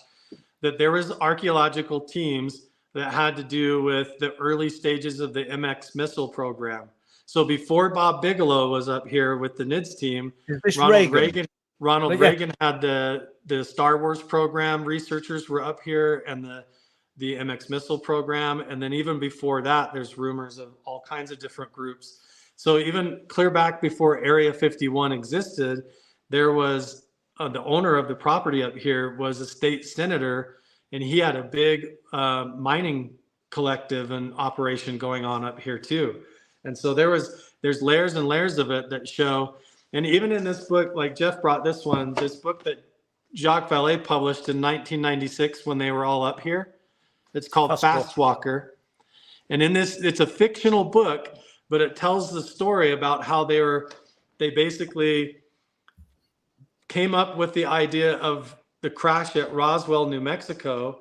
that there was archaeological teams that had to do with the early stages of the MX missile program. So before Bob Bigelow was up here with the NIDS team, Ronald Reagan had the Star Wars program. Researchers were up here, and the MX missile program. And then even before that, there's rumors of all kinds of different groups. So even clear back before Area 51 existed, there was the owner of the property up here was a state senator, and he had a big mining collective and operation going on up here too. And so there's layers and layers of it that show. And even in this book, like Jeff brought this book that Jacques Vallée published in 1996 when they were all up here. It's called Fast Walker. And in this, it's a fictional book, but it tells the story about how they basically came up with the idea of the crash at Roswell, New Mexico,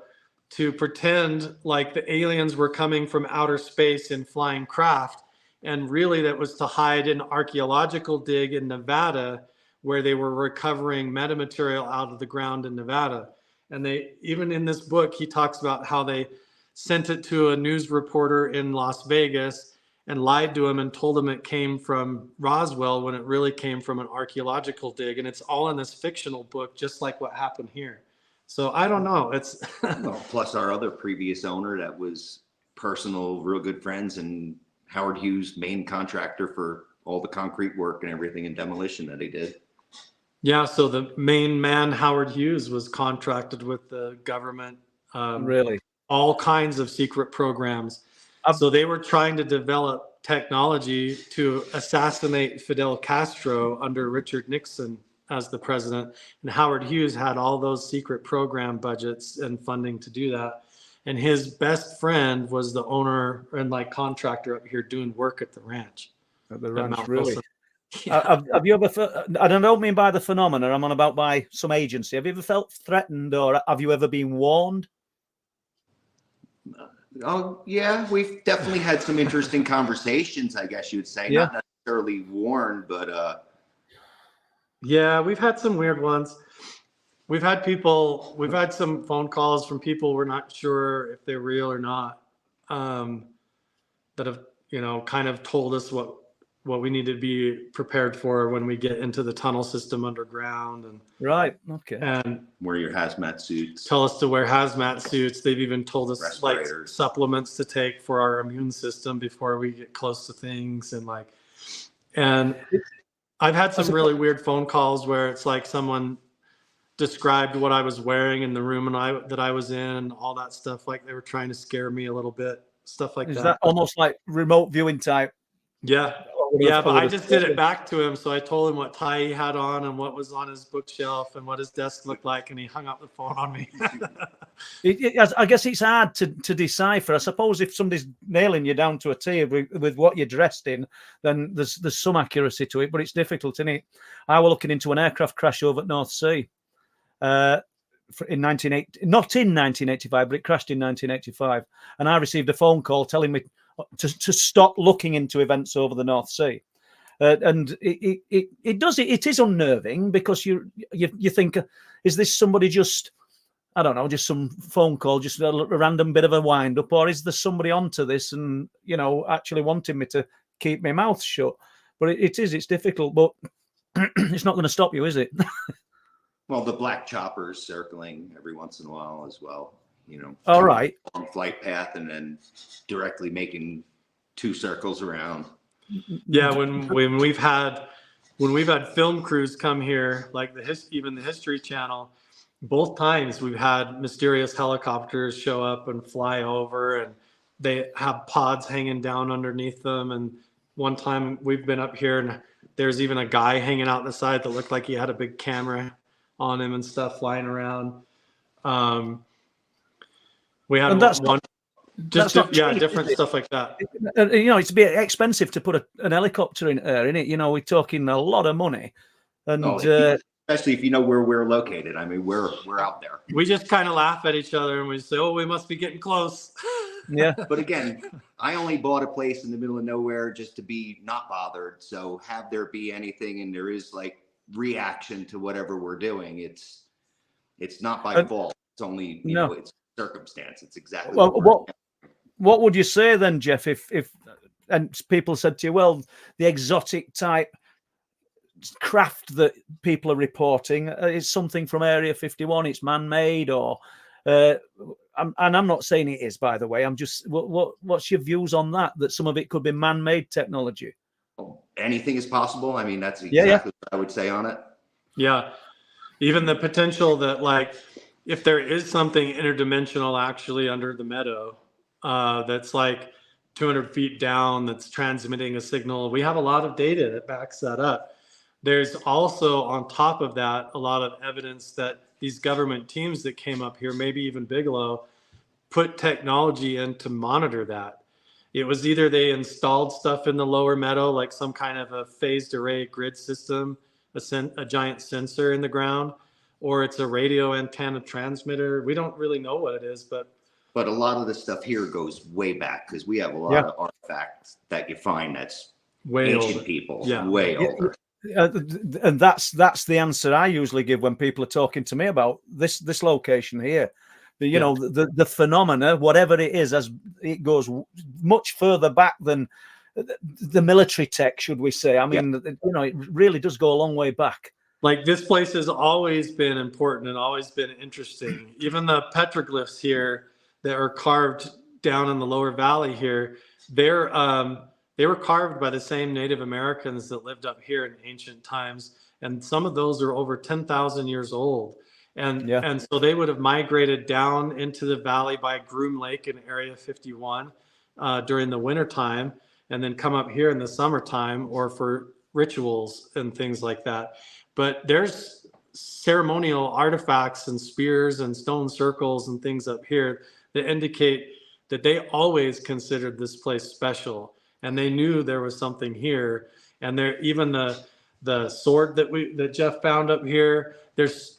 to pretend like the aliens were coming from outer space in flying craft. And really that was to hide an archaeological dig in Nevada where they were recovering metamaterial out of the ground in Nevada. And they, even in this book, he talks about how they sent it to a news reporter in Las Vegas and lied to him and told him it came from Roswell when it really came from an archaeological dig. And it's all in this fictional book, just like what happened here. So I don't know. It's well, plus our other previous owner that was personal, real good friends, and Howard Hughes, main contractor for all the concrete work and everything and demolition that he did. Yeah, so the main man, Howard Hughes, was contracted with the government. Really? All kinds of secret programs. So they were trying to develop technology to assassinate Fidel Castro under Richard Nixon as the president. And Howard Hughes had all those secret program budgets and funding to do that. And his best friend was the owner and like contractor up here doing work at the ranch. At the ranch, really? Yeah. Have you ever, I don't mean by the phenomena, I'm on about by some agency. Have you ever felt threatened, or have you ever been warned? Oh, yeah, we've definitely had some interesting conversations, I guess you would say. Yeah. Not necessarily warned, but yeah, we've had some weird ones. We've had some phone calls from people we're not sure if they're real or not, that have, kind of told us what we need to be prepared for when we get into the tunnel system underground. And right, okay. And wear your hazmat suits. Tell us to wear hazmat suits. They've even told us like supplements to take for our immune system before we get close to things. And I've had some really weird phone calls where it's like someone described what I was wearing in the room that I was in, and all that stuff. Like they were trying to scare me a little bit, stuff like that. Is that almost like remote viewing type? Yeah. Yeah, but I just did it back to him. So I told him what tie he had on and what was on his bookshelf and what his desk looked like, and he hung up the phone on me. I guess it's hard to decipher. I suppose if somebody's nailing you down to a T with what you're dressed in, then there's some accuracy to it, but it's difficult, isn't it? I was looking into an aircraft crash over at North Sea in 1985, but it crashed in 1985, and I received a phone call telling me to stop looking into events over the North Sea, and it is unnerving, because you think, is this somebody just, I don't know, just some phone call, just a random bit of a wind up, or is there somebody onto this and actually wanting me to keep my mouth shut? But it's difficult. But it's not going to stop you, is it? Well, the black choppers circling every once in a while as well. All right. On flight path and then directly making 2 circles around. Yeah, when we've had film crews come here, like even the History Channel, both times we've had mysterious helicopters show up and fly over, and they have pods hanging down underneath them. And one time we've been up here and there's even a guy hanging out the side that looked like he had a big camera on him and stuff flying around. We had different stuff like that. It's a bit expensive to put an helicopter in there, isn't it? We're talking a lot of money, and especially if you know where we're located. I mean, we're out there. We just kind of laugh at each other and we say, "Oh, we must be getting close." Yeah. But again, I only bought a place in the middle of nowhere just to be not bothered. So have there be anything, and there is like reaction to whatever we're doing, it's not by fault. It's only it's circumstance. It's exactly what would you say then, Jeff, if and people said to you, well, the exotic type craft that people are reporting is something from Area 51, it's man-made, or and I'm not saying it is, by the way. I'm just what's your views on that some of it could be man-made technology? Anything is possible. I mean, that's exactly what I would say on it. Yeah, even the potential that, like, if there is something interdimensional actually under the meadow that's like 200 feet down that's transmitting a signal, we have a lot of data that backs that up. There's also, on top of that, a lot of evidence that these government teams that came up here, maybe even Bigelow, put technology in to monitor that. It was either they installed stuff in the lower meadow, like some kind of a phased array grid system, a giant sensor in the ground, or it's a radio antenna transmitter. We don't really know what it is, but a lot of the stuff here goes way back, because we have a lot of artifacts that you find that's way ancient older. people, Yeah. way older. And that's the answer I usually give when people are talking to me about this location here. The phenomena, whatever it is, as it goes much further back than the military tech, should we say? I mean, it really does go a long way back. Like, this place has always been important and always been interesting. Even the petroglyphs here that are carved down in the lower valley here, they were carved by the same Native Americans that lived up here in ancient times. And some of those are over 10,000 years old. And so they would have migrated down into the valley by Groom Lake in Area 51 during the wintertime, and then come up here in the summertime or for rituals and things like that. But there's ceremonial artifacts and spears and stone circles and things up here that indicate that they always considered this place special, and they knew there was something here. And there, even the sword that Jeff found up here, there's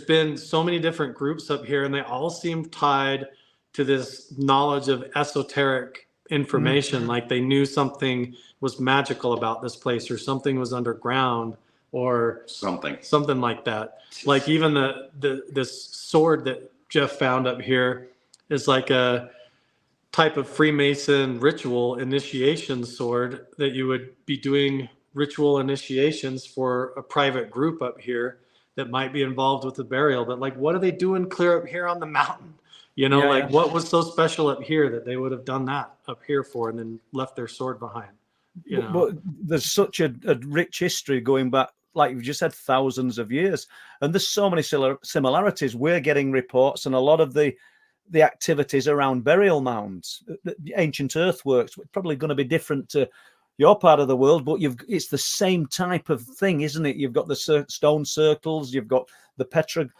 been so many different groups up here, and they all seem tied to this knowledge of esoteric information. Like they knew something was magical about this place, or something was underground, or something like that. Like even this sword that Jeff found up here is like a type of Freemason ritual initiation sword that you would be doing ritual initiations for a private group up here that might be involved with the burial. But like, what are they doing clear up here on the mountain? What was so special up here that they would have done that up here for, and then left their sword behind? But there's such a rich history going back, like you just said, thousands of years, and there's so many similarities. We're getting reports, and a lot of the activities around burial mounds, the ancient earthworks, probably going to be different to your part of the world, but it's the same type of thing, isn't it? You've got the stone circles, you've got the petrographs,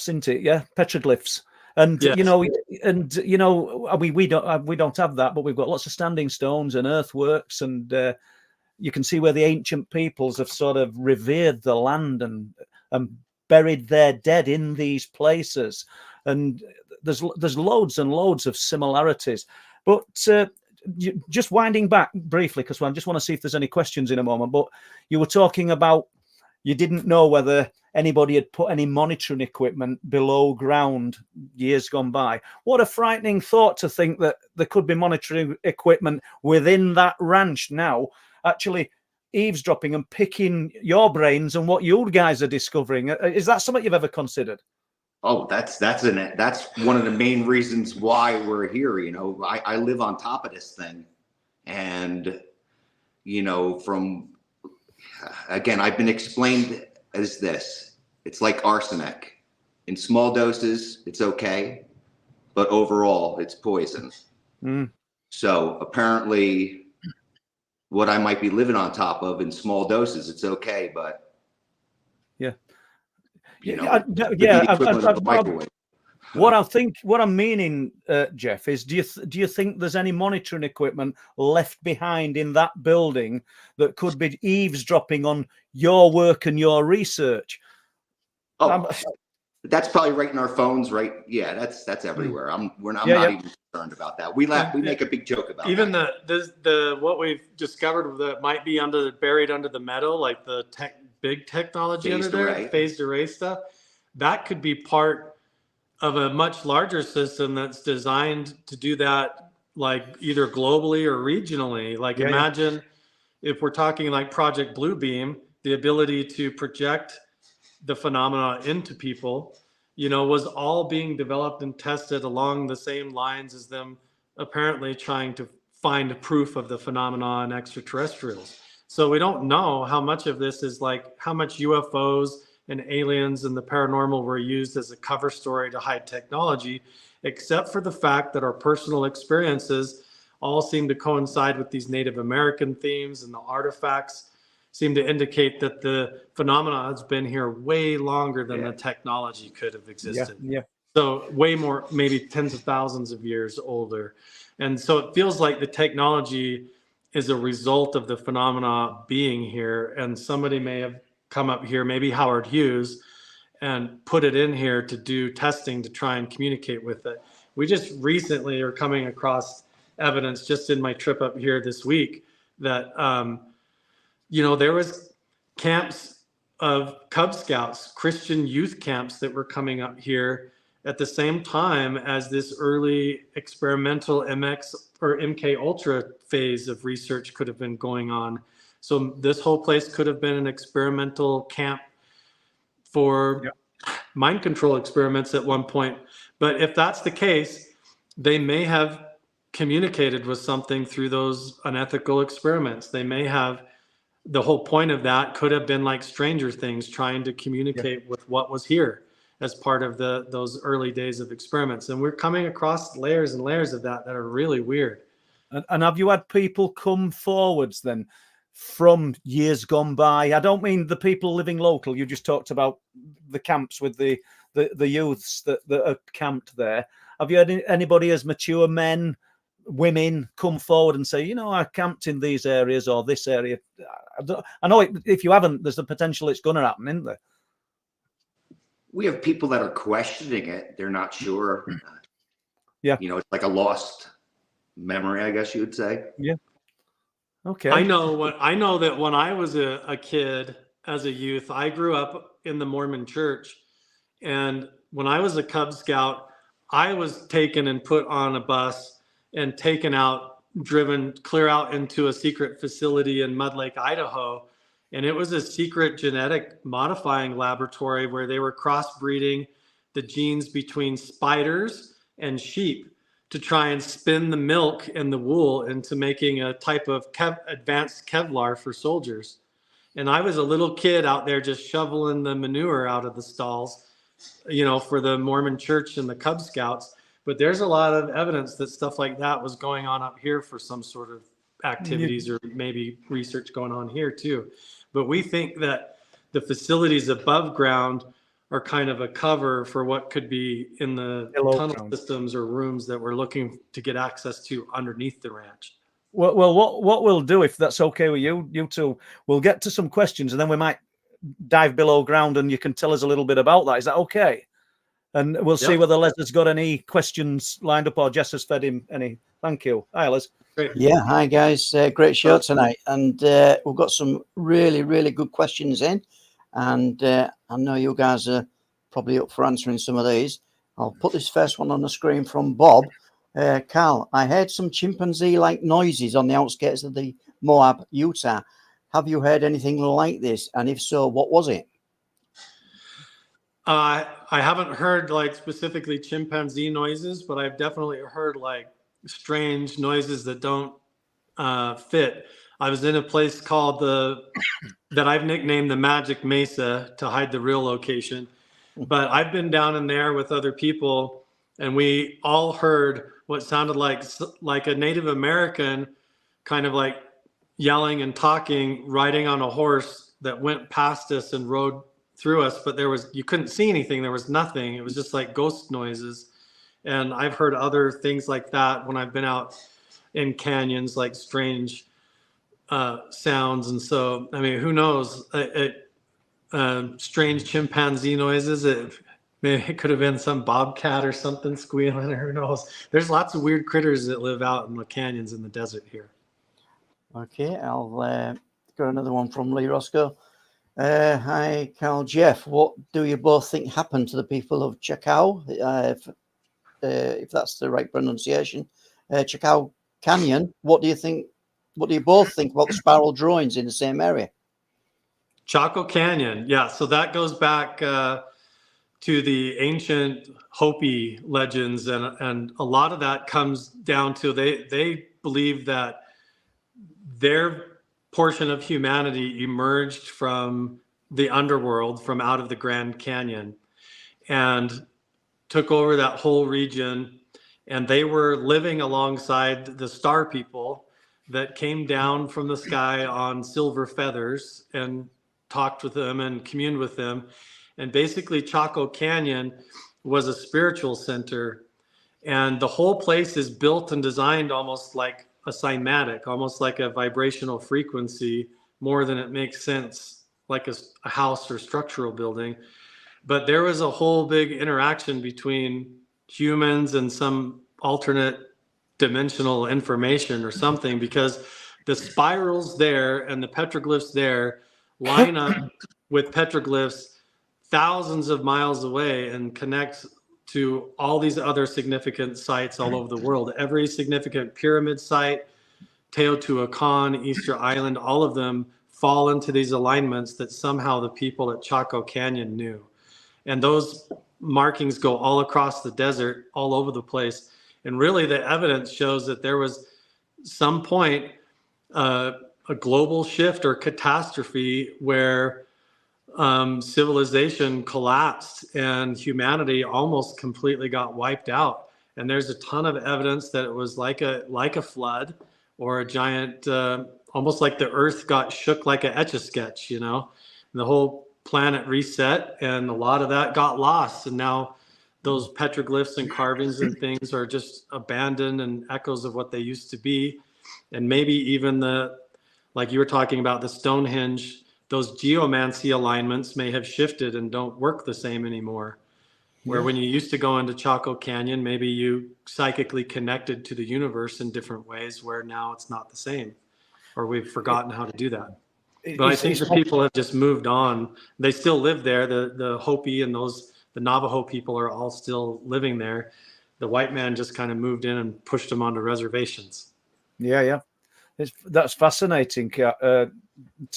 isn't it? Yeah, petroglyphs. And yes. We don't have that, but we've got lots of standing stones and earthworks, and you can see where the ancient peoples have sort of revered the land and buried their dead in these places. And there's loads and loads of similarities. But just winding back briefly, because I just want to see if there's any questions in a moment. But you were talking about you didn't know whether anybody had put any monitoring equipment below ground years gone by. What a frightening thought to think that there could be monitoring equipment within that ranch now, actually eavesdropping and picking your brains and what you guys are discovering. Is that something you've ever considered? Oh, that's one of the main reasons why we're here. You know, I live on top of this thing, and you know, again, I've been explained as this: it's like arsenic. In small doses, it's okay, but overall, it's poison. So apparently, what I might be living on top of in small doses, it's okay, but you know, What I'm meaning, Jeff, is do you think there's any monitoring equipment left behind in that building that could be eavesdropping on your work and your research? That's probably right in our phones, right? Yeah, that's everywhere. I'm not even concerned about that. We make a big joke about even that. the what we've discovered that might be buried under the metal, like the big technology phased array stuff. That could be part of a much larger system that's designed to do that, like either globally or regionally. Like imagine if we're talking like Project Bluebeam, the ability to project the phenomena into people, you know, was all being developed and tested along the same lines as them apparently trying to find proof of the phenomena in extraterrestrials. So we don't know how much of this is like how much UFOs and aliens and the paranormal were used as a cover story to hide technology, except for the fact that our personal experiences all seem to coincide with these Native American themes, and the artifacts seem to indicate that the phenomena has been here way longer than the technology could have existed. So way more, maybe tens of thousands of years older. And so it feels like the technology is a result of the phenomena being here, and somebody may have come up here, maybe Howard Hughes, and put it in here to do testing to try and communicate with it. We just recently are coming across evidence just in my trip up here this week that, you know, there was camps of Cub Scouts, Christian youth camps that were coming up here at the same time as this early experimental MX or MK Ultra phase of research could have been going on. So this whole place could have been an experimental camp for mind control experiments at one point. But if that's the case, they may have communicated with something through those unethical experiments. They may have, the whole point of that could have been like Stranger Things, trying to communicate with what was here as part of those early days of experiments. And we're coming across layers and layers of that are really weird. And have you had people come forwards then from years gone by? I don't mean the people living local. You just talked about the camps with the youths that are camped there. Have you had anybody as mature men, women come forward and say, you know, I camped in these areas or this area? I know if you haven't, there's the potential it's going to happen, isn't there? We have people that are questioning it. They're not sure. You know, it's like a lost memory, I guess you would say. Yeah. Okay. I know that when I was a kid, as a youth, I grew up in the Mormon church. And when I was a Cub Scout, I was taken and put on a bus and taken out, driven clear out into a secret facility in Mud Lake, Idaho. And it was a secret genetic modifying laboratory where they were crossbreeding the genes between spiders and sheep to try and spin the milk and the wool into making a type of advanced Kevlar for soldiers. And I was a little kid out there just shoveling the manure out of the stalls, you know, for the Mormon church and the Cub Scouts. But there's a lot of evidence that stuff like that was going on up here for some sort of activities or maybe research going on here too. But we think that the facilities above ground are kind of a cover for what could be in the tunnel systems or rooms that we're looking to get access to underneath the ranch. Well, what we'll do, if that's okay with you two, we'll get to some questions and then we might dive below ground and you can tell us a little bit about that. Is that okay? And we'll see whether Les has got any questions lined up or Jess has fed him any. Thank you. Hi, Les. Great. Yeah, hi guys. Great show tonight. And we've got some really, really good questions in. And I know you guys are probably up for answering some of these. I'll put this first one on the screen from Bob. Carl, I heard some chimpanzee-like noises on the outskirts of the Moab, Utah. Have you heard anything like this? And if so, what was it? I haven't heard like specifically chimpanzee noises, but I've definitely heard like strange noises that don't fit. I was in a place called that I've nicknamed the Magic Mesa to hide the real location. But I've been down in there with other people, and we all heard what sounded like a Native American kind of like yelling and talking, riding on a horse that went past us and rode through us. But you couldn't see anything. There was nothing. It was just like ghost noises. And I've heard other things like that when I've been out in canyons, like strange sounds. And so, I mean, who knows? Strange chimpanzee noises. Maybe it could have been some bobcat or something squealing, or who knows? There's lots of weird critters that live out in the canyons in the desert here. Okay, I'll got another one from Lee Roscoe. Hi, Carl Jeff. What do you both think happened to the people of Chaco, if that's the right pronunciation? Chaco Canyon. What do you think? What do you both think about the spiral drawings in the same area? Chaco Canyon, yeah. So that goes back to the ancient Hopi legends, and a lot of that comes down to they believe that their portion of humanity emerged from the underworld, from out of the Grand Canyon, and took over that whole region. And they were living alongside the star people that came down from the sky on silver feathers and talked with them and communed with them. And basically Chaco Canyon was a spiritual center, and the whole place is built and designed almost like a cymatic, almost like a vibrational frequency, more than it makes sense, like a house or structural building. But there was a whole big interaction between humans and some alternate dimensional information or something, because the spirals there and the petroglyphs there line up with petroglyphs thousands of miles away and connect to all these other significant sites all over the world. Every significant pyramid site, Teotihuacan, Easter Island, all of them fall into these alignments that somehow the people at Chaco Canyon knew. And those markings go all across the desert, all over the place. And really the evidence shows that there was some point, a global shift or catastrophe where civilization collapsed and humanity almost completely got wiped out. And there's a ton of evidence that it was like a flood or a giant, almost like the earth got shook like a Etch-a-Sketch, you know, and the whole planet reset, and a lot of that got lost. And now those petroglyphs and carvings and things are just abandoned and echoes of what they used to be. And maybe even like you were talking about, the Stonehenge, those geomancy alignments may have shifted and don't work the same anymore. Where when you used to go into Chaco Canyon, maybe you psychically connected to the universe in different ways, where now it's not the same, or we've forgotten how to do that. But I think the people have just moved on. They still live there. The Hopi and the Navajo people are all still living there. The white man just kind of moved in and pushed them onto reservations. Yeah. That's fascinating, to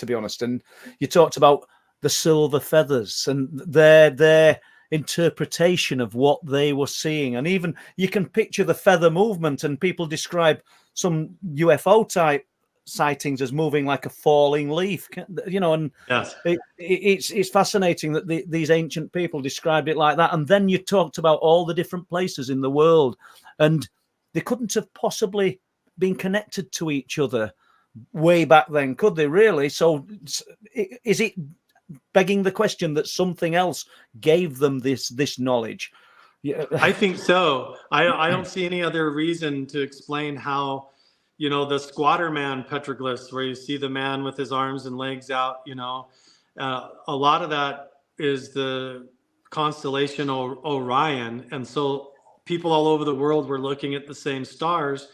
be honest. And you talked about the silver feathers and their interpretation of what they were seeing. And even you can picture the feather movement, and people describe some UFO type sightings as moving like a falling leaf, you know. And yes, it's fascinating that these ancient people described it like that. And then you talked about all the different places in the world, and they couldn't have possibly been connected to each other way back then, could they, really? So is it begging the question that something else gave them this knowledge? Yeah. I think so. I don't see any other reason to explain how, you know, the squatter man petroglyphs, where you see the man with his arms and legs out, you know, a lot of that is the constellation Orion. And so people all over the world were looking at the same stars,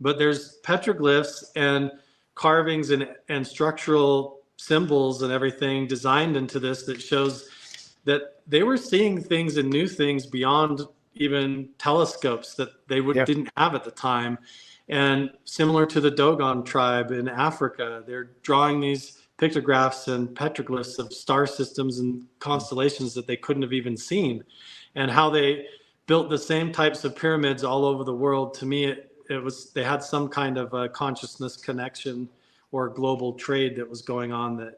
but there's petroglyphs and carvings and structural symbols and everything designed into this that shows that they were seeing things and new things beyond even telescopes that they didn't have at the time. And similar to the Dogon tribe in Africa, they're drawing these pictographs and petroglyphs of star systems and constellations that they couldn't have even seen, and how they built the same types of pyramids all over the world. To me, it was, they had some kind of a consciousness connection or global trade that was going on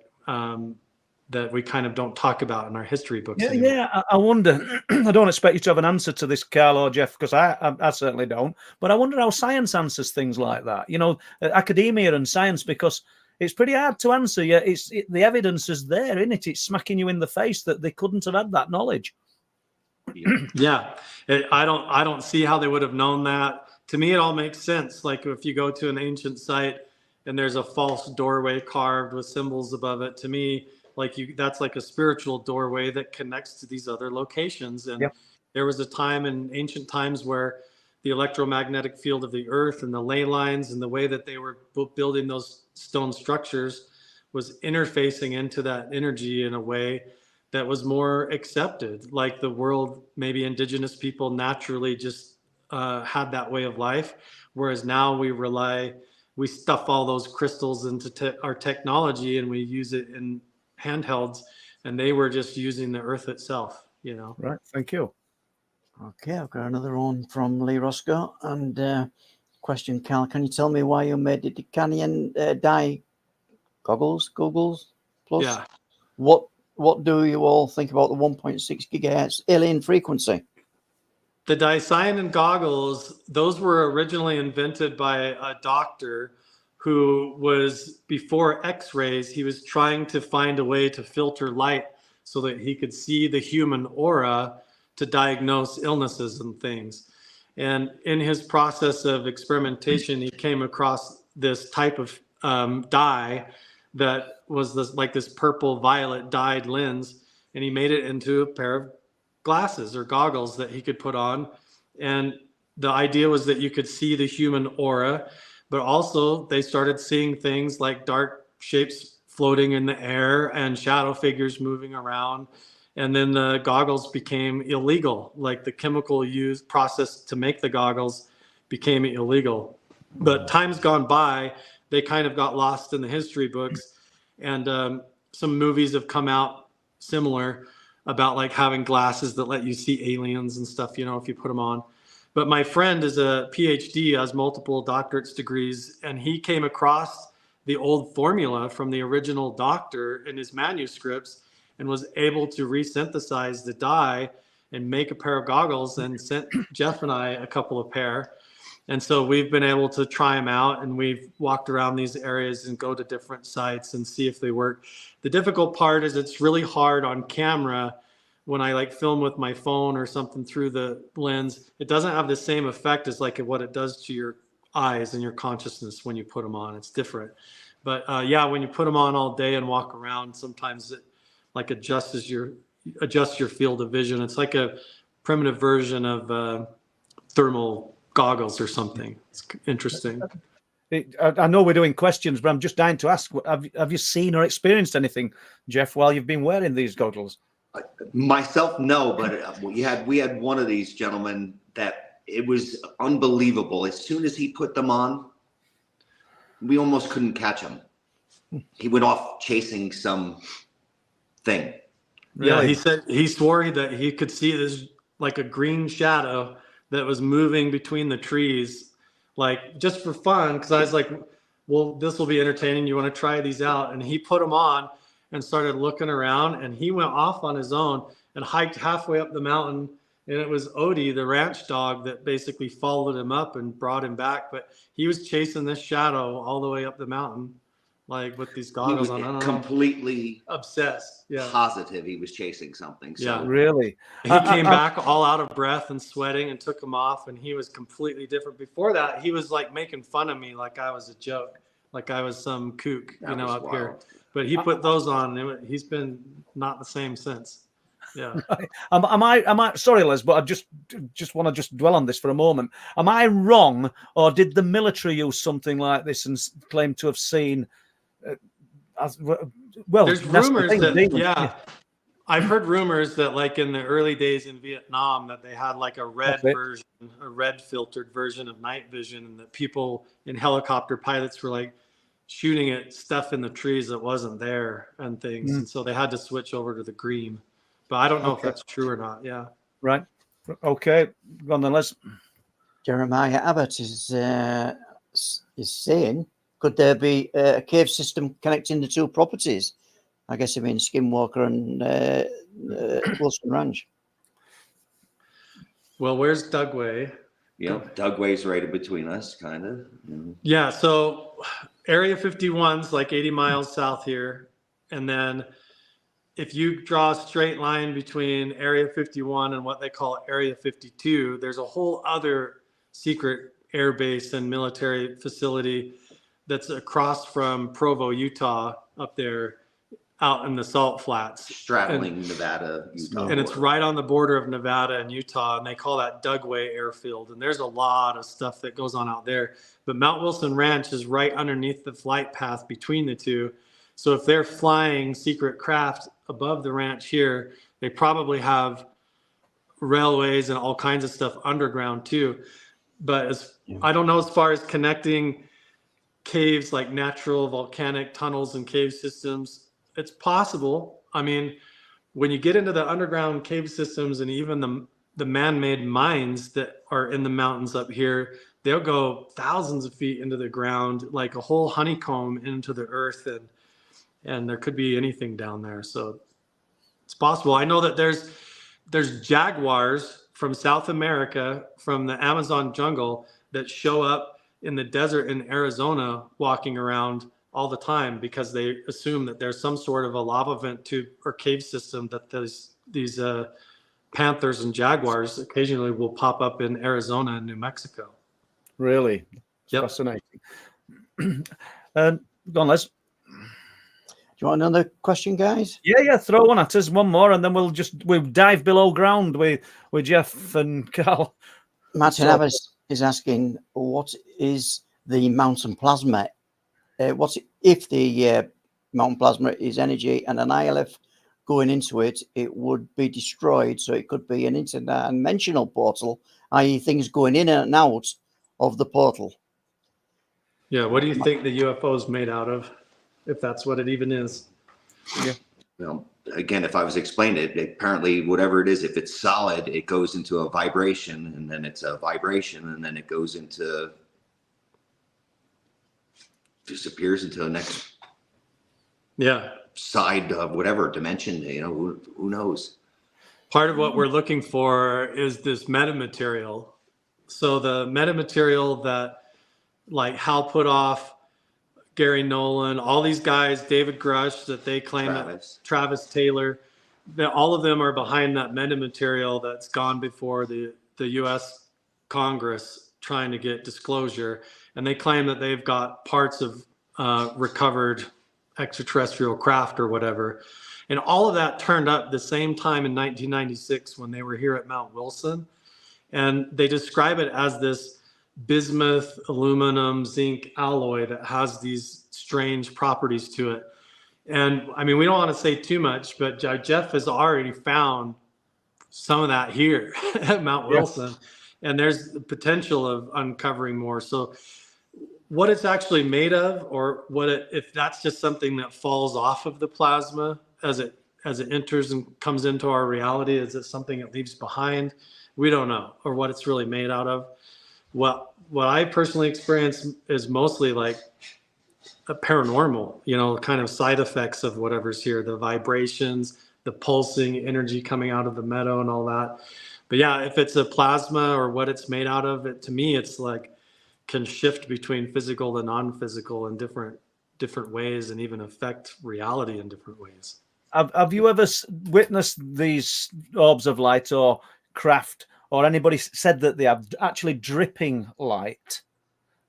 that we kind of don't talk about in our history books anymore. Yeah, I wonder. I don't expect you to have an answer to this, Carl or Jeff, because I certainly don't. But I wonder how science answers things like that. You know, academia and science, because it's pretty hard to answer. Yeah, the evidence is there, isn't it? It's smacking you in the face that they couldn't have had that knowledge. Yeah, I don't see how they would have known that. To me, it all makes sense. Like if you go to an ancient site and there's a false doorway carved with symbols above it, to me, like that's like a spiritual doorway that connects to these other locations. And there was a time in ancient times where the electromagnetic field of the earth and the ley lines and the way that they were building those stone structures was interfacing into that energy in a way that was more accepted. Like the world, maybe indigenous people naturally just had that way of life. Whereas now we stuff all those crystals into our technology and we use it in handhelds, and they were just using the earth itself, you know. Right, thank you. Okay, I've got another one from Lee Roscoe. And question, Cal, can you tell me why you made the Canyon dye goggles plus? Yeah. What do you all think about the 1.6 gigahertz alien frequency? The dicyanin goggles, those were originally invented by a doctor who was, before X-rays, he was trying to find a way to filter light so that he could see the human aura to diagnose illnesses and things. And in his process of experimentation, he came across this type of dye that was this purple violet dyed lens, and he made it into a pair of glasses or goggles that he could put on. And the idea was that you could see the human aura, but also they started seeing things like dark shapes floating in the air and shadow figures moving around. And then the goggles became illegal, like the chemical process to make the goggles became illegal. But time's gone by, they kind of got lost in the history books. And some movies have come out similar about like having glasses that let you see aliens and stuff, you know, if you put them on. But my friend is a PhD, has multiple doctorate degrees, and he came across the old formula from the original doctor in his manuscripts and was able to resynthesize the dye and make a pair of goggles and sent Jeff and I a couple of pair. And so we've been able to try them out, and we've walked around these areas and go to different sites and see if they work. The difficult part is it's really hard on camera when I like film with my phone or something through the lens. It doesn't have the same effect as like what it does to your eyes and your consciousness when you put them on. It's different. But yeah, when you put them on all day and walk around, sometimes it like adjusts your field of vision. It's like a primitive version of thermal goggles or something. It's interesting. I know we're doing questions, but I'm just dying to ask, have you seen or experienced anything, Jeff, while you've been wearing these goggles? Myself, no, but we had one of these gentlemen that it was unbelievable. As soon as he put them on, we almost couldn't catch him. He went off chasing some thing. Yeah, Really? he said he swore that he could see this like a green shadow that was moving between the trees, like just for fun. Because I was like, well, this will be entertaining. You want to try these out? And he put them on and started looking around, and he went off on his own and hiked halfway up the mountain. And it was Odie, the ranch dog, that basically followed him up and brought him back. But he was chasing this shadow all the way up the mountain, like with these goggles He was on. completely Obsessed. Yeah. positive he was chasing something. So. Yeah. Really? He came back all out of breath and sweating and took them off, and he was completely different. Before that, he was like making fun of me like I was a joke, like I was some kook, you know, up here. But he put those on, and he's been not the same since. Yeah. Am I sorry, Les, but I just want to dwell on this for a moment. Am I wrong, or did the military use something like this and claim to have seen? Well, there's rumors that I've heard rumors that like in the early days in Vietnam that they had like a red version, a red filtered version of night vision, and that people in helicopter pilots were like shooting at stuff in the trees that wasn't there and things. And so they had to switch over to the green. But I don't know if that's true or not. Yeah. Right. Okay. Go on then, let's. Jeremiah Abbott is saying, could there be a cave system connecting the two properties? I guess I mean Skinwalker and Wilson Ranch. Well, where's Dugway? Yep, Dugway's right in between us, kind of. Yeah, so Area 51's like 80 miles south here. And then if you draw a straight line between Area 51 and what they call Area 52, there's a whole other secret air base and military facility that's across from Provo, Utah, up there out in the Salt Flats. Straddling Nevada, Utah. And it's right on the border of Nevada and Utah, and they call that Dugway Airfield. And there's a lot of stuff that goes on out there. But Mount Wilson Ranch is right underneath the flight path between the two. So if they're flying secret craft above the ranch here, they probably have railways and all kinds of stuff underground too. But I don't know as far as connecting caves like natural volcanic tunnels and cave systems. It's possible. I mean, when you get into the underground cave systems and even the man-made mines that are in the mountains up here, they'll go thousands of feet into the ground, like a whole honeycomb into the earth, and there could be anything down there. So it's possible. I know that there's jaguars from South America, from the Amazon jungle, that show up in the desert in Arizona walking around all the time because they assume that there's some sort of a lava vent tube or cave system that these panthers and jaguars occasionally will pop up in Arizona and New Mexico. Really? Yep. Fascinating. Go on, Les. Do you want another question, guys? Yeah, throw one at us, one more, and then we'll dive below ground with Jeff and Carl. Martin Abbas is asking, what is the mountain plasma? If the mountain plasma is energy and an ILF going into it, it would be destroyed. So it could be an interdimensional portal, i.e. things going in and out of the portal. Yeah, what do you think the UFO is made out of, if that's what it even is? Yeah. Well, again, if I was explaining it, apparently whatever it is, if it's solid, it goes into a vibration, and then it's a vibration, and then it goes into, disappears into the next side of whatever dimension, who knows. Part of what we're looking for is this metamaterial. So the metamaterial that like Hal Puthoff, Gary Nolan, all these guys, David Grush, that they claim, Travis Taylor, all of them are behind that metamaterial that's gone before the U.S. Congress trying to get disclosure. And they claim that they've got parts of recovered extraterrestrial craft or whatever. And all of that turned up the same time in 1996 when they were here at Mount Wilson. And they describe it as this bismuth, aluminum, zinc alloy that has these strange properties to it. And I mean, we don't want to say too much, but Jeff has already found some of that here at Mount Wilson. And there's the potential of uncovering more. So what it's actually made of, or if that's just something that falls off of the plasma as it enters and comes into our reality, is it something it leaves behind? We don't know, or what it's really made out of. What I personally experience is mostly like a paranormal, kind of side effects of whatever's here, the vibrations, the pulsing energy coming out of the meadow and all that. But yeah, if it's a plasma or what it's made out of, to me, it's like can shift between physical and non-physical in different ways, and even affect reality in different ways. Have you ever witnessed these orbs of light or craft, or anybody said that they have actually dripping light?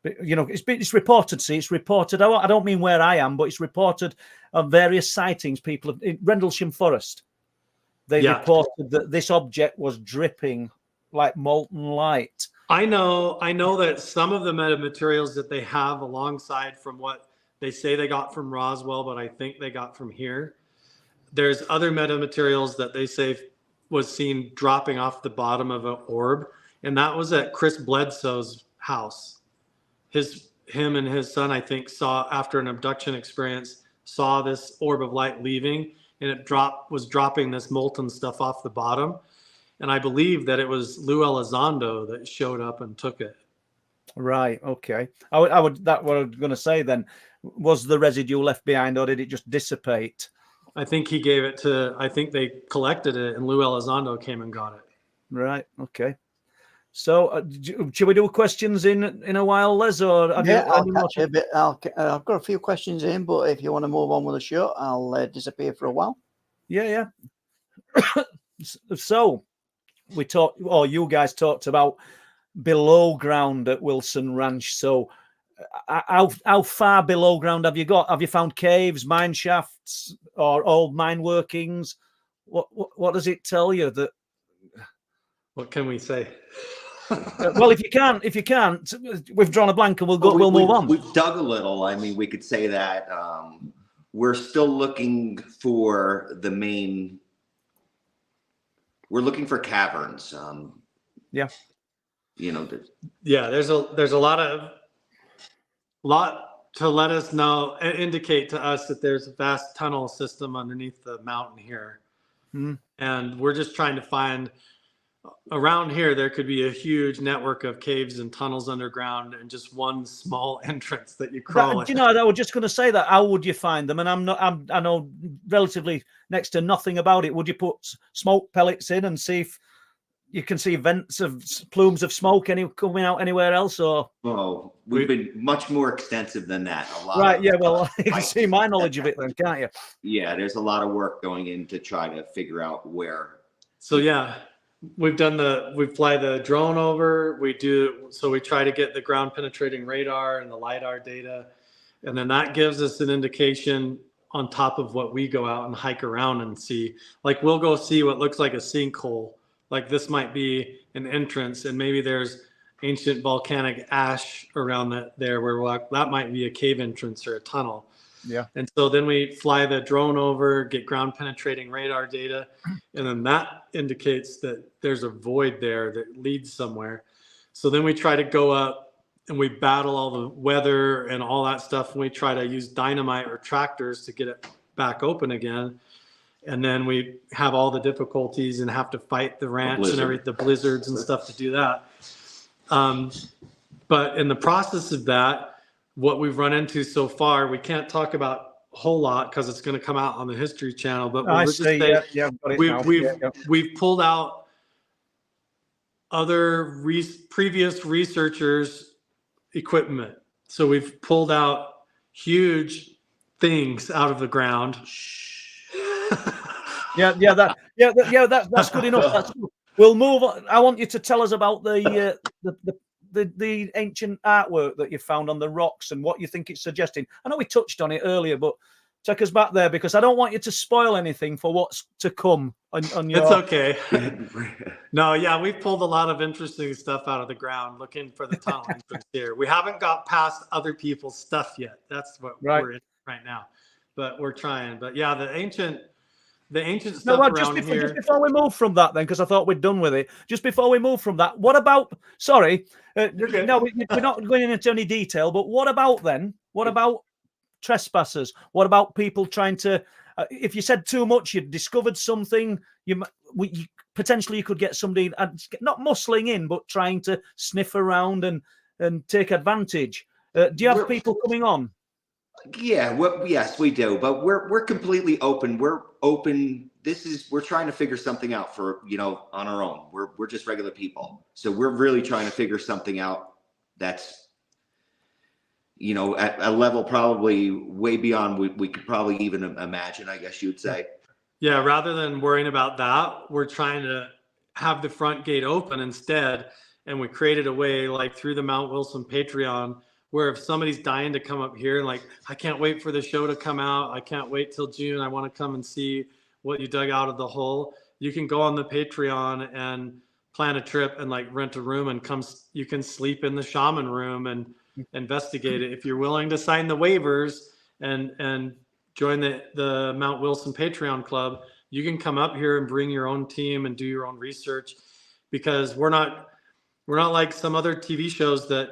It's reported. See, it's reported. I don't mean where I am, but it's reported of various sightings. People in Rendlesham Forest, they reported that this object was dripping like molten light. I know that some of the metamaterials that they have alongside from what they say they got from Roswell, but I think they got from here. There's other metamaterials that they say was seen dropping off the bottom of an orb, and that was at Chris Bledsoe's house. His him and his son, I think, saw after an abduction experience, saw this orb of light leaving, and it was dropping this molten stuff off the bottom. And I believe that it was Lou Elizondo that showed up and took it. Right. Okay. I would. That what I was going to say. Then, was the residue left behind, or did it just dissipate? I think he gave it to. I think they collected it, and Lou Elizondo came and got it. Right. Okay. So, should we do questions in a while, Les? Or I'll catch a bit. I've got a few questions in, but if you want to move on with the show, I'll disappear for a while. Yeah. So, we talked, or you guys talked about below ground at Wilson Ranch. So, how far below ground have you got? Have you found caves, mine shafts, or old mine workings? What does it tell you? That what can we say? Well, if you can't, we've drawn a blank and we'll move on. We've dug a little. I mean, we could say that we're still looking for the main. We're looking for caverns. Yeah. You know. There's a lot to let us know, indicate to us that there's a vast tunnel system underneath the mountain here, and we're just trying to find. Around here, there could be a huge network of caves and tunnels underground, and just one small entrance that you crawl. You know, I was just going to say that. How would you find them? And I know relatively next to nothing about it. Would you put smoke pellets in and see if you can see vents of plumes of smoke coming out anywhere else? Or we've been much more extensive than that. Well, you can see my knowledge of it then, can't you? Yeah, there's a lot of work going in to try to figure out where. So we fly the drone over. We try to get the ground penetrating radar and the LiDAR data. And then that gives us an indication on top of what we go out and hike around and see. Like we'll go see what looks like a sinkhole. Like this might be an entrance, and maybe there's ancient volcanic ash around that might be a cave entrance or a tunnel. Yeah. And so then we fly the drone over, get ground penetrating radar data, and then that indicates that there's a void there that leads somewhere. So then we try to go up and we battle all the weather and all that stuff, and we try to use dynamite or tractors to get it back open again. And then we have all the difficulties and have to fight the ranch and everything, the blizzards and stuff to do that. But in the process of that, what we've run into so far, we can't talk about a whole lot because it's going to come out on the History Channel. But we've pulled out other previous researchers' equipment. So we've pulled out huge things out of the ground. That's good enough. We'll move on. I want you to tell us about the ancient artwork that you found on the rocks and what you think it's suggesting. I know we touched on it earlier, but take us back there because I don't want you to spoil anything for what's to come on your. It's okay. No, we've pulled a lot of interesting stuff out of the ground looking for the tunnel entrance here. We haven't got past other people's stuff yet. That's what we're in right now, but we're trying. But the ancient stuff around here. Just before we move from that, then, because I thought we'd done with it. Just before we move from that, what about? Sorry, no, we're not going into any detail. But what about then? What about trespassers? What about people trying to? If you said too much, you discovered something. You potentially could get somebody not muscling in, but trying to sniff around and take advantage. Do you have people coming on? Yeah, yes, we do, but we're completely open. We're open. We're trying to figure something out for, on our own. We're just regular people. So we're really trying to figure something out that's, at a level probably way beyond we could probably even imagine, I guess you would say. Yeah, rather than worrying about that, we're trying to have the front gate open instead. And we created a way like through the Mount Wilson Patreon where if somebody's dying to come up here and like, I can't wait for the show to come out. I can't wait till June. I want to come and see what you dug out of the hole. You can go on the Patreon and plan a trip and like rent a room and you can sleep in the shaman room and investigate it. If you're willing to sign the waivers and join the Mount Wilson Patreon Club, you can come up here and bring your own team and do your own research, because we're not like some other TV shows that,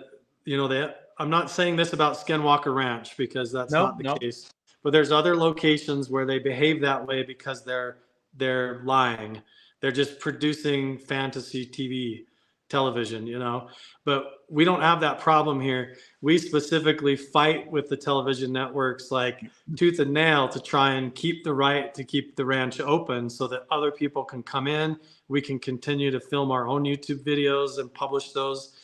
I'm not saying this about Skinwalker Ranch because that's No, not the no. case. But there's other locations where they behave that way because they're lying. They're just producing fantasy TV, television, you know. But we don't have that problem here. We specifically fight with the television networks like tooth and nail to try and keep the right to keep the ranch open so that other people can come in. We can continue to film our own YouTube videos and publish those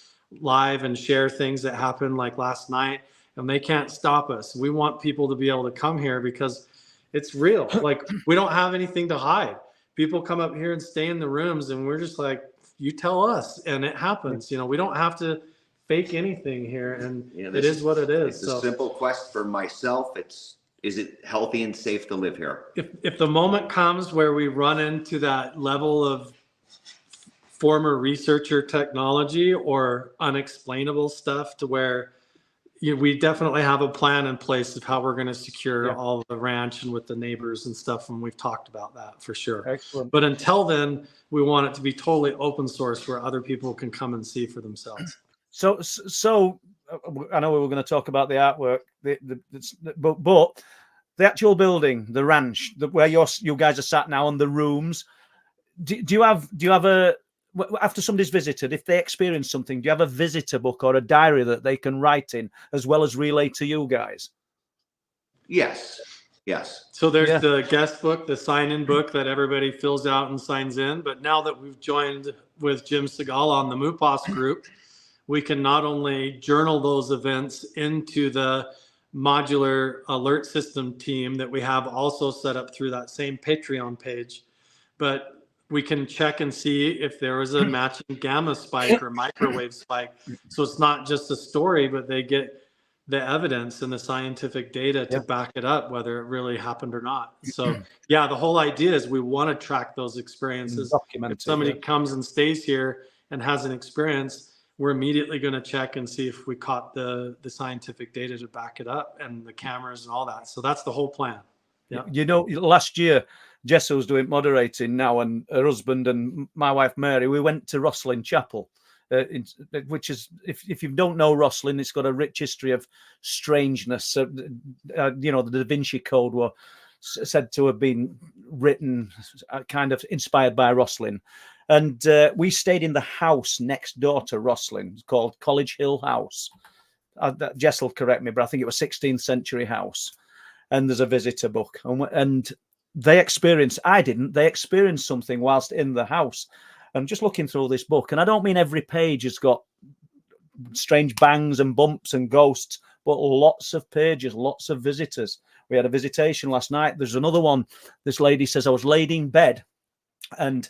live and share things that happen like last night, and they can't stop us. We want people to be able to come here because it's real. Like, we don't have anything to hide. People come up here and stay in the rooms, and we're just like, you tell us, and it happens. You know, we don't have to fake anything here, and it is what it is. It's a simple quest for myself. Is it healthy and safe to live here? If the moment comes where we run into that level of former researcher technology or unexplainable stuff to where we definitely have a plan in place of how we're going to secure all of the ranch and with the neighbors and stuff, and we've talked about that for sure. Excellent. But until then, we want it to be totally open source where other people can come and see for themselves. So I know we were going to talk about the artwork, but the actual building, the ranch, where you guys are sat now, and the rooms. Do you have a, after somebody's visited, if they experience something, do you have a visitor book or a diary that they can write in as well as relay to you guys? Yes. So there's the guest book, the sign-in book that everybody fills out and signs in. But now that we've joined with Jim Segal on the Moopos group, we can not only journal those events into the modular alert system team that we have also set up through that same Patreon page, but we can check and see if there was a matching gamma spike or microwave spike. So it's not just a story, but they get the evidence and the scientific data to back it up, whether it really happened or not. So yeah, the whole idea is we want to track those experiences. If somebody comes and stays here and has an experience, we're immediately going to check and see if we caught the scientific data to back it up and the cameras and all that. So that's the whole plan. Yeah. You know, last year, Jessa was doing moderating now, and her husband and my wife Mary, we went to Rosslyn Chapel, which is, if you don't know Rosslyn, it's got a rich history of strangeness. You know, the Da Vinci Code was said to have been written, kind of inspired by Rosslyn. And we stayed in the house next door to Rosslyn. It's called College Hill House. Jess will correct me, but I think it was 16th century house. And there's a visitor book. And they experienced, I didn't, they experienced something whilst in the house. I'm just looking through this book, and I don't mean every page has got strange bangs and bumps and ghosts, but lots of pages, lots of visitors. We had a visitation last night. There's another one. This lady says, I was laid in bed and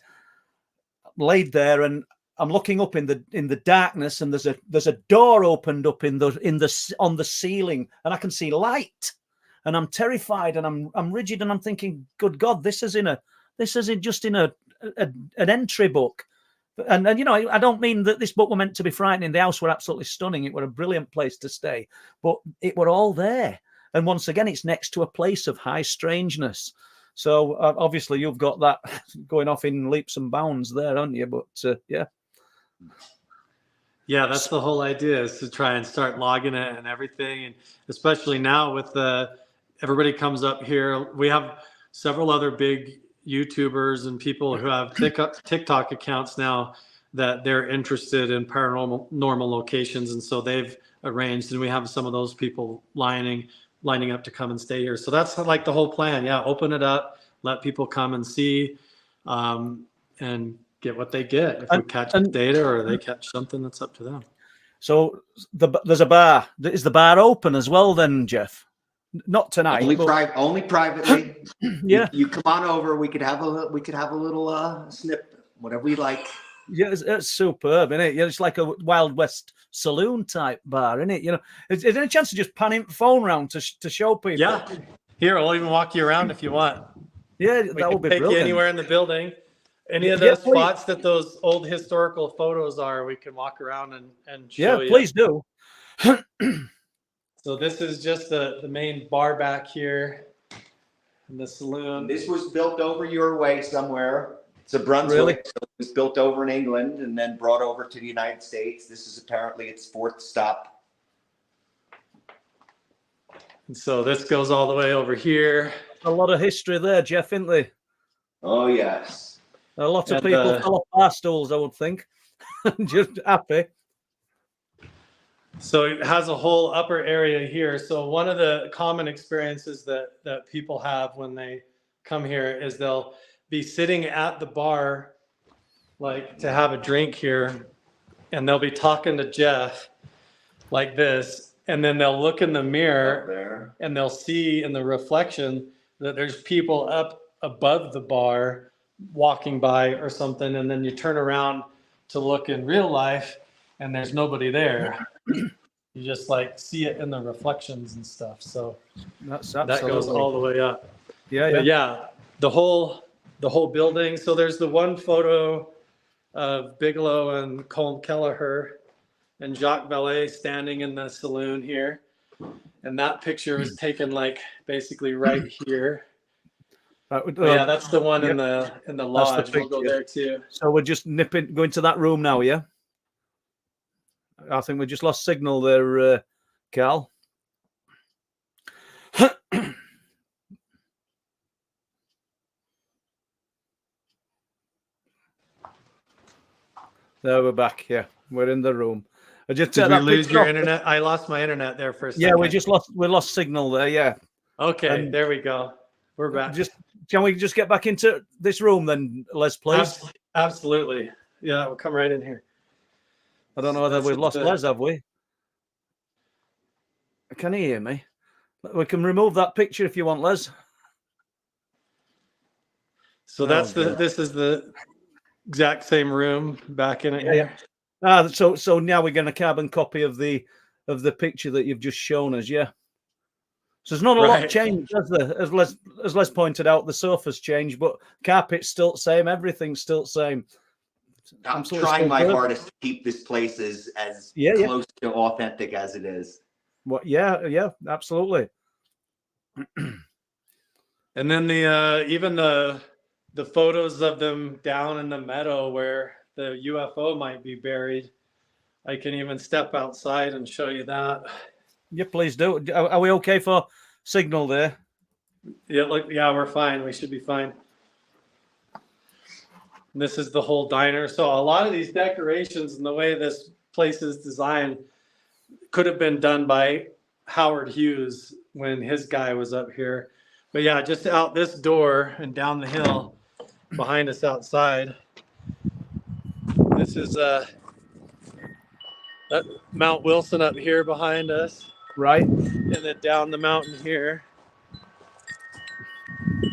laid there, and I'm looking up in the darkness, and there's a door opened up on the ceiling, and I can see light. And I'm terrified, and I'm rigid, and I'm thinking, good God, this isn't just in an entry book. And you know, I don't mean that this book were meant to be frightening. The house were absolutely stunning. It were a brilliant place to stay, but it were all there. And once again, it's next to a place of high strangeness. So obviously you've got that going off in leaps and bounds there, aren't you? But yeah. Yeah, that's the whole idea, is to try and start logging it and everything. And especially now with everybody comes up here. We have several other big YouTubers and people who have TikTok accounts now that they're interested in paranormal locations. And so they've arranged, and we have some of those people lining up to come and stay here. So that's like the whole plan. Yeah, open it up, let people come and see, and get what they get. If we catch data or they catch something, that's up to them. So there's a bar. Is the bar open as well then, Jeff? Not tonight. Only privately. Yeah. You come on over. We could have a little snip, whatever we like. Yeah, it's superb, isn't it? Yeah, it's like a Wild West saloon type bar, isn't it? You know, is there a chance to just pan in phone round to show people? Yeah. Here, I'll even walk you around if you want. Yeah, that would be take brilliant. You anywhere in the building. Any of the spots that those old historical photos are, we can walk around and show you. Yeah, please do. So this is just the main bar back here in the saloon. This was built over your way somewhere. It's a Brunswick. Really? So it was built over in England and then brought over to the United States. This is apparently its fourth stop. And so this goes all the way over here. A lot of history there, Jeff, isn't there? Oh, yes. A lot of And, people fell off bar stools, I would think. Just happy. So it has a whole upper area here. So one of the common experiences that people have when they come here is they'll be sitting at the bar, like to have a drink here, and they'll be talking to Jeff like this, and then they'll look in the mirror There. and they'll see in the reflection that there's people up above the bar walking by or something, and then you turn around to look in real life and there's nobody there. You just like see it in the reflections and stuff. So That's that goes all the way up. Yeah, But yeah, the whole building. So there's the one photo of Bigelow and Colm Kelleher and Jacques Vallée standing in the saloon here. And that picture was taken like basically right here. Yeah, that's the one in the lodge. We'll go there too. So we're just going to that room now, yeah? I think we just lost signal there, Carl. There, we're back. Yeah, we're in the room. Did we lose your internet? I lost my internet there for a second. Yeah, we lost signal there. Yeah. Okay, there we go. We're back. Can we just get back into this room then, Les, please? Absolutely. Yeah, we'll come right in here. I don't know whether we've lost Les, have we? Can you hear me? We can remove that picture if you want, Les. So this is the exact same room back in it here. So now we're getting a carbon copy of the picture that you've just shown us, yeah. So there's not a lot changed, has there? As Les pointed out, the sofa's changed, but carpet's still the same, everything's still the same. I'm trying my hardest to keep this place as close to authentic as it is. Well, yeah, absolutely. And then even the photos of them down in the meadow where the UFO might be buried. I can even step outside and show you that. Yeah, please do. Are we okay for signal there? Yeah, we're fine. We should be fine. And this is the whole diner. So a lot of these decorations and the way this place is designed could have been done by Howard Hughes when his guy was up here. But yeah, just out this door and down the hill behind us outside. This is that Mount Wilson up here behind us. Right. And then down the mountain here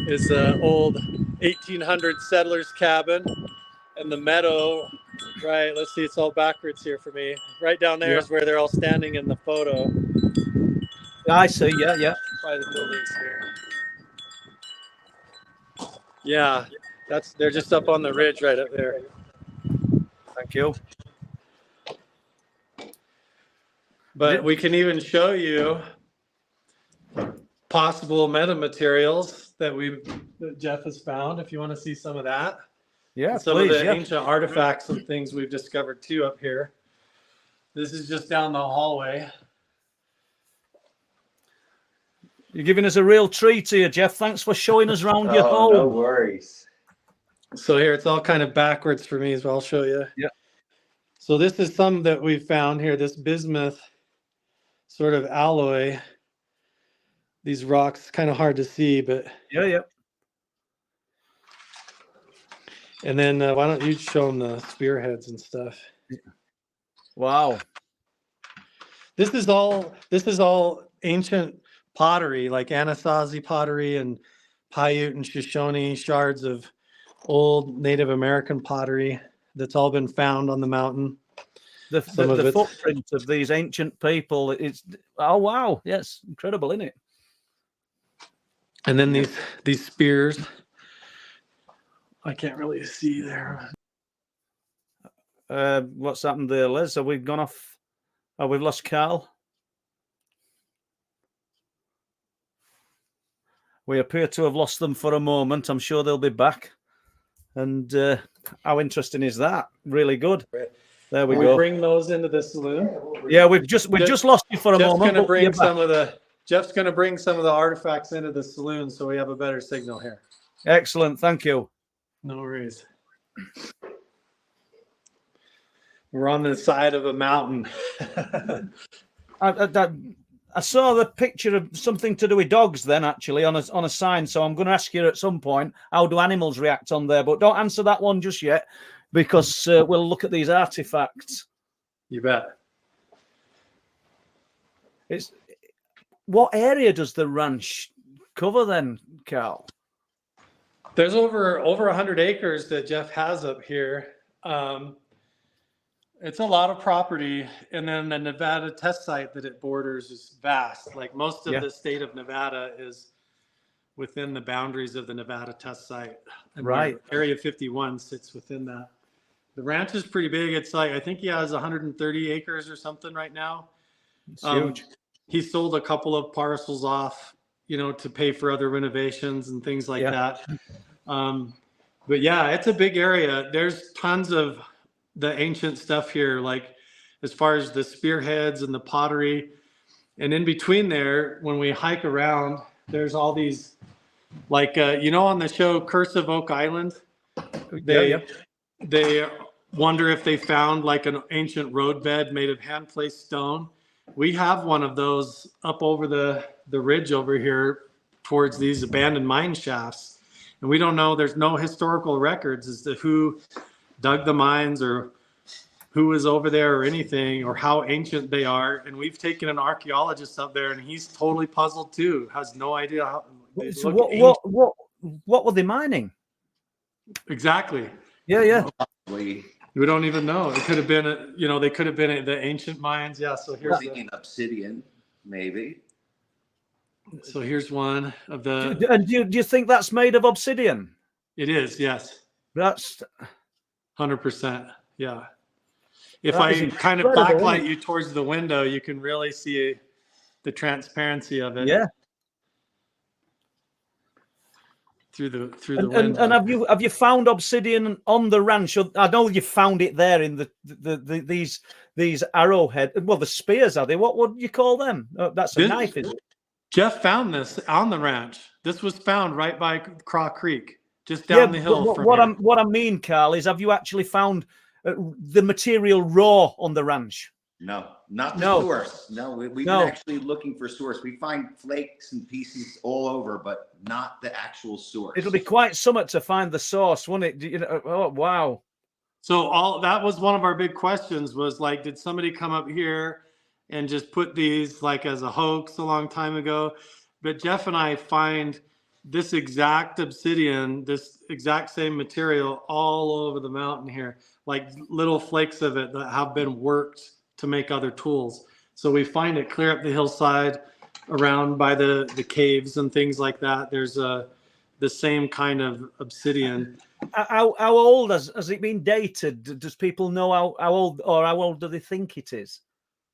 is an old 1800 settler's cabin. And the meadow, right, let's see, it's all backwards here for me. Right down there is where they're all standing in the photo. I see, yeah. By the buildings here. Yeah, they're just up on the ridge right up there. Thank you. But we can even show you possible metamaterials that Jeff has found if you want to see some of that. Yeah, and some of the ancient artifacts and things we've discovered too up here. This is just down the hallway. You're giving us a real treat here, Jeff. Thanks for showing us around your home. No worries. So here it's all kind of backwards for me as well. I'll show you. Yeah. So this is some that we found here, this bismuth sort of alloy. These rocks, kind of hard to see, but yeah. And then why don't you show them the spearheads and stuff? Wow. This is all ancient pottery, like Anasazi pottery and Paiute and Shoshone shards of old Native American pottery that's all been found on the mountain. The footprint of these ancient people, oh wow, yes, incredible, isn't it? And then these spears. I can't really see there. What's happened there, Les? Have we gone off? Oh, we've lost Carl. We appear to have lost them for a moment. I'm sure they'll be back. And how interesting is that? Really good. There we go. Bring those into the saloon. Yeah, we've just lost you for a moment. Just going to bring some of the Jeff's going to bring some of the artifacts into the saloon so we have a better signal here. Excellent. Thank you. No worries. We're on the side of a mountain. I saw the picture of something to do with dogs then, actually, on a sign. So I'm going to ask you at some point, how do animals react on there? But don't answer that one just yet, because we'll look at these artifacts. You bet. What area does the ranch cover then, Carl? There's over 100 acres that Jeff has up here. It's a lot of property, and then the Nevada test site that it borders is vast. Like most of the state of Nevada is within the boundaries of the Nevada test site. And right. Area 51 sits within that. The ranch is pretty big. It's like, I think he has 130 acres or something right now. It's huge. He sold a couple of parcels off, to pay for other renovations and things like that. But yeah, it's a big area. There's tons of the ancient stuff here, like as far as the spearheads and the pottery. And in between there, when we hike around, there's all these, like, on the show Curse of Oak Island, they wonder if they found like an ancient roadbed made of hand-placed stone. We have one of those up over the ridge over here towards these abandoned mine shafts. And we don't know, there's no historical records as to who dug the mines or who was over there or anything, or how ancient they are. And we've taken an archaeologist up there, and he's totally puzzled too. Has no idea how. So what were they mining? Exactly. Yeah. We don't even know. It could have been, they could have been the ancient mines. Yeah. So here's thinking Obsidian, maybe. So here's one of the. And do you think that's made of obsidian? It is. Yes. That's 100%. Yeah. If I kind of backlight you towards the window, you can really see the transparency of it. Yeah. Through the window. And have you found obsidian on the ranch? I know you found it there in these arrowhead. Well, the spears are they? What would you call them? That's a knife, is it? Jeff found this on the ranch. This was found right by Craw Creek, just down the hill. What I mean, Carl, is have you actually found the material raw on the ranch? No, not the source. No, we've been actually looking for source. We find flakes and pieces all over, but not the actual source. It'll be quite something to find the source, won't it? Oh, wow. So that was one of our big questions was like, did somebody come up here and just put these like as a hoax a long time ago? But Jeff and I find this exact obsidian, this exact same material all over the mountain here, like little flakes of it that have been worked to make other tools. So we find it clear up the hillside around by the caves and things like that. There's the same kind of obsidian. How old has it been dated? Does people know how old, or how old do they think it is?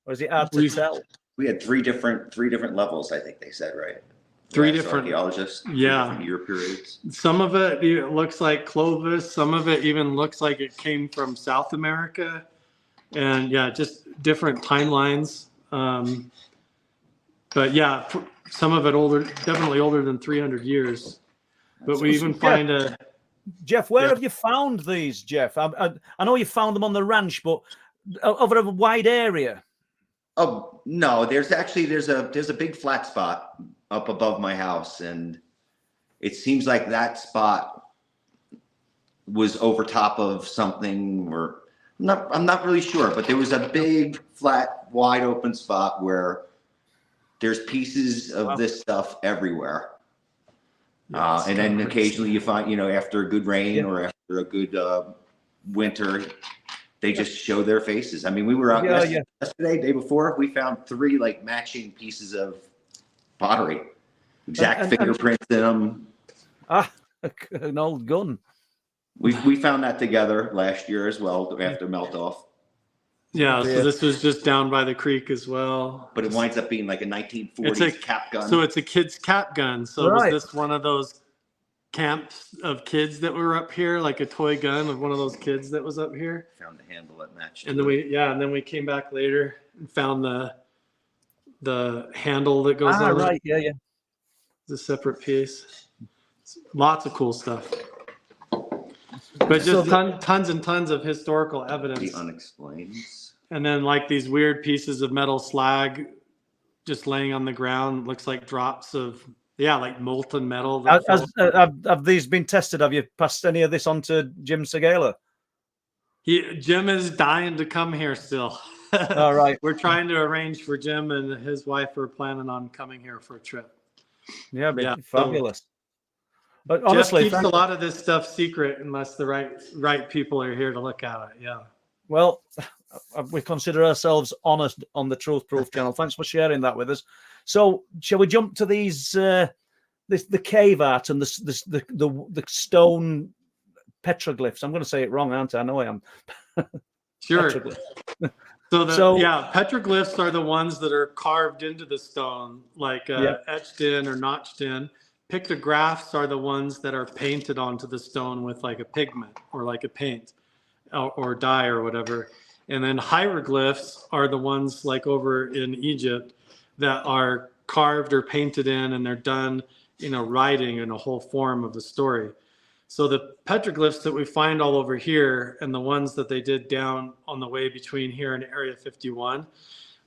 Or is it hard to tell? We had three different levels, I think they said, right? Three different archaeologists. Yeah. Different year periods. Some of it looks like Clovis. Some of it even looks like it came from South America. And yeah, just different timelines. But yeah, some of it older, definitely older than 300 years. But we even find Jeff, where have you found these, Jeff? I know you found them on the ranch, but over a wide area. Oh no, there's a big flat spot up above my house, and it seems like that spot was over top of something, or I'm not really sure, but there was a big flat wide open spot where there's pieces of this stuff everywhere. And then occasionally you find, after a good rain or after a good winter, they just show their faces. I mean, we were out yesterday, day before, we found 3 like matching pieces of pottery, exact fingerprints in them. An old gun. We found that together last year as well after melt off. Yeah, so this was just down by the creek as well. But it winds up being like a 1940s cap gun. So it's a kid's cap gun. So was this one of those camps of kids that were up here, like a toy gun of one of those kids that was up here? Found the handle that matched. And then we came back later and found the handle that goes on right. Yeah, yeah. it's a separate piece. Lots of cool stuff. But just tons and tons of historical evidence. The unexplained. And then like these weird pieces of metal slag just laying on the ground. Looks like drops of, like molten metal. Have these been tested? Have you passed any of this on to Jim Segala? Jim is dying to come here still. All right. We're trying to arrange for Jim, and his wife are planning on coming here for a trip. Yeah, fabulous. But honestly, Jeff keeps a lot of this stuff secret unless the right people are here to look at it. Yeah. Well, we consider ourselves honest on the Truth Proof channel. Thanks for sharing that with us. So, shall we jump to these the cave art and the stone petroglyphs? I'm going to say it wrong, aren't I? I know I am. Sure. So petroglyphs are the ones that are carved into the stone, like etched in or notched in. Pictographs are the ones that are painted onto the stone with like a pigment or like a paint or dye or whatever. And then hieroglyphs are the ones like over in Egypt that are carved or painted in, and they're done in a writing and a whole form of the story. So the petroglyphs that we find all over here and the ones that they did down on the way between here and Area 51,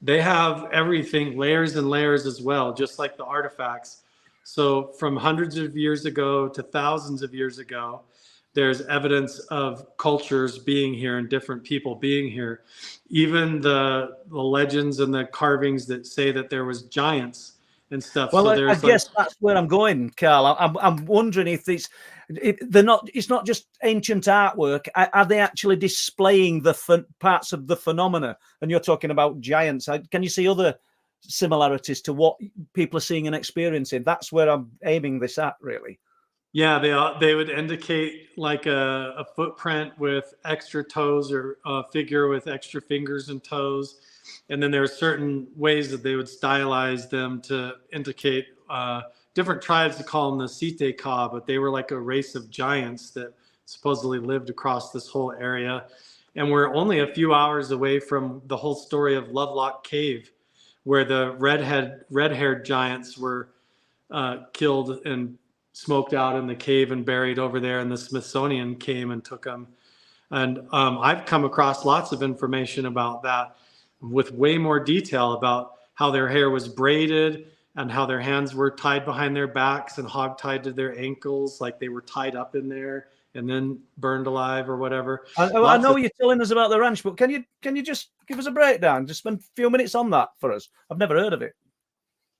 they have everything, layers and layers as well, just like the artifacts. So from hundreds of years ago to thousands of years ago, there's evidence of cultures being here and different people being here. Even the legends and the carvings that say that there was giants and stuff. Well, so I guess that's where I'm going, Carl. I'm wondering if it's not just ancient artwork. Are they actually displaying the parts of the phenomena? And you're talking about giants. Can you see other similarities to what people are seeing and experiencing? That's where I'm aiming this at, really. Yeah, they would indicate like a footprint with extra toes or a figure with extra fingers and toes. And then there are certain ways that they would stylize them to indicate different tribes to call them the Site Ka, but they were like a race of giants that supposedly lived across this whole area. And we're only a few hours away from the whole story of Lovelock Cave, where the red-haired giants were killed and smoked out in the cave and buried over there, and the Smithsonian came and took them. And I've come across lots of information about that with way more detail about how their hair was braided and how their hands were tied behind their backs and hog-tied to their ankles, like they were tied up in there and then burned alive or whatever. I know you're telling us about the ranch, but can you just give us a breakdown? Just spend a few minutes on that for us. I've never heard of it.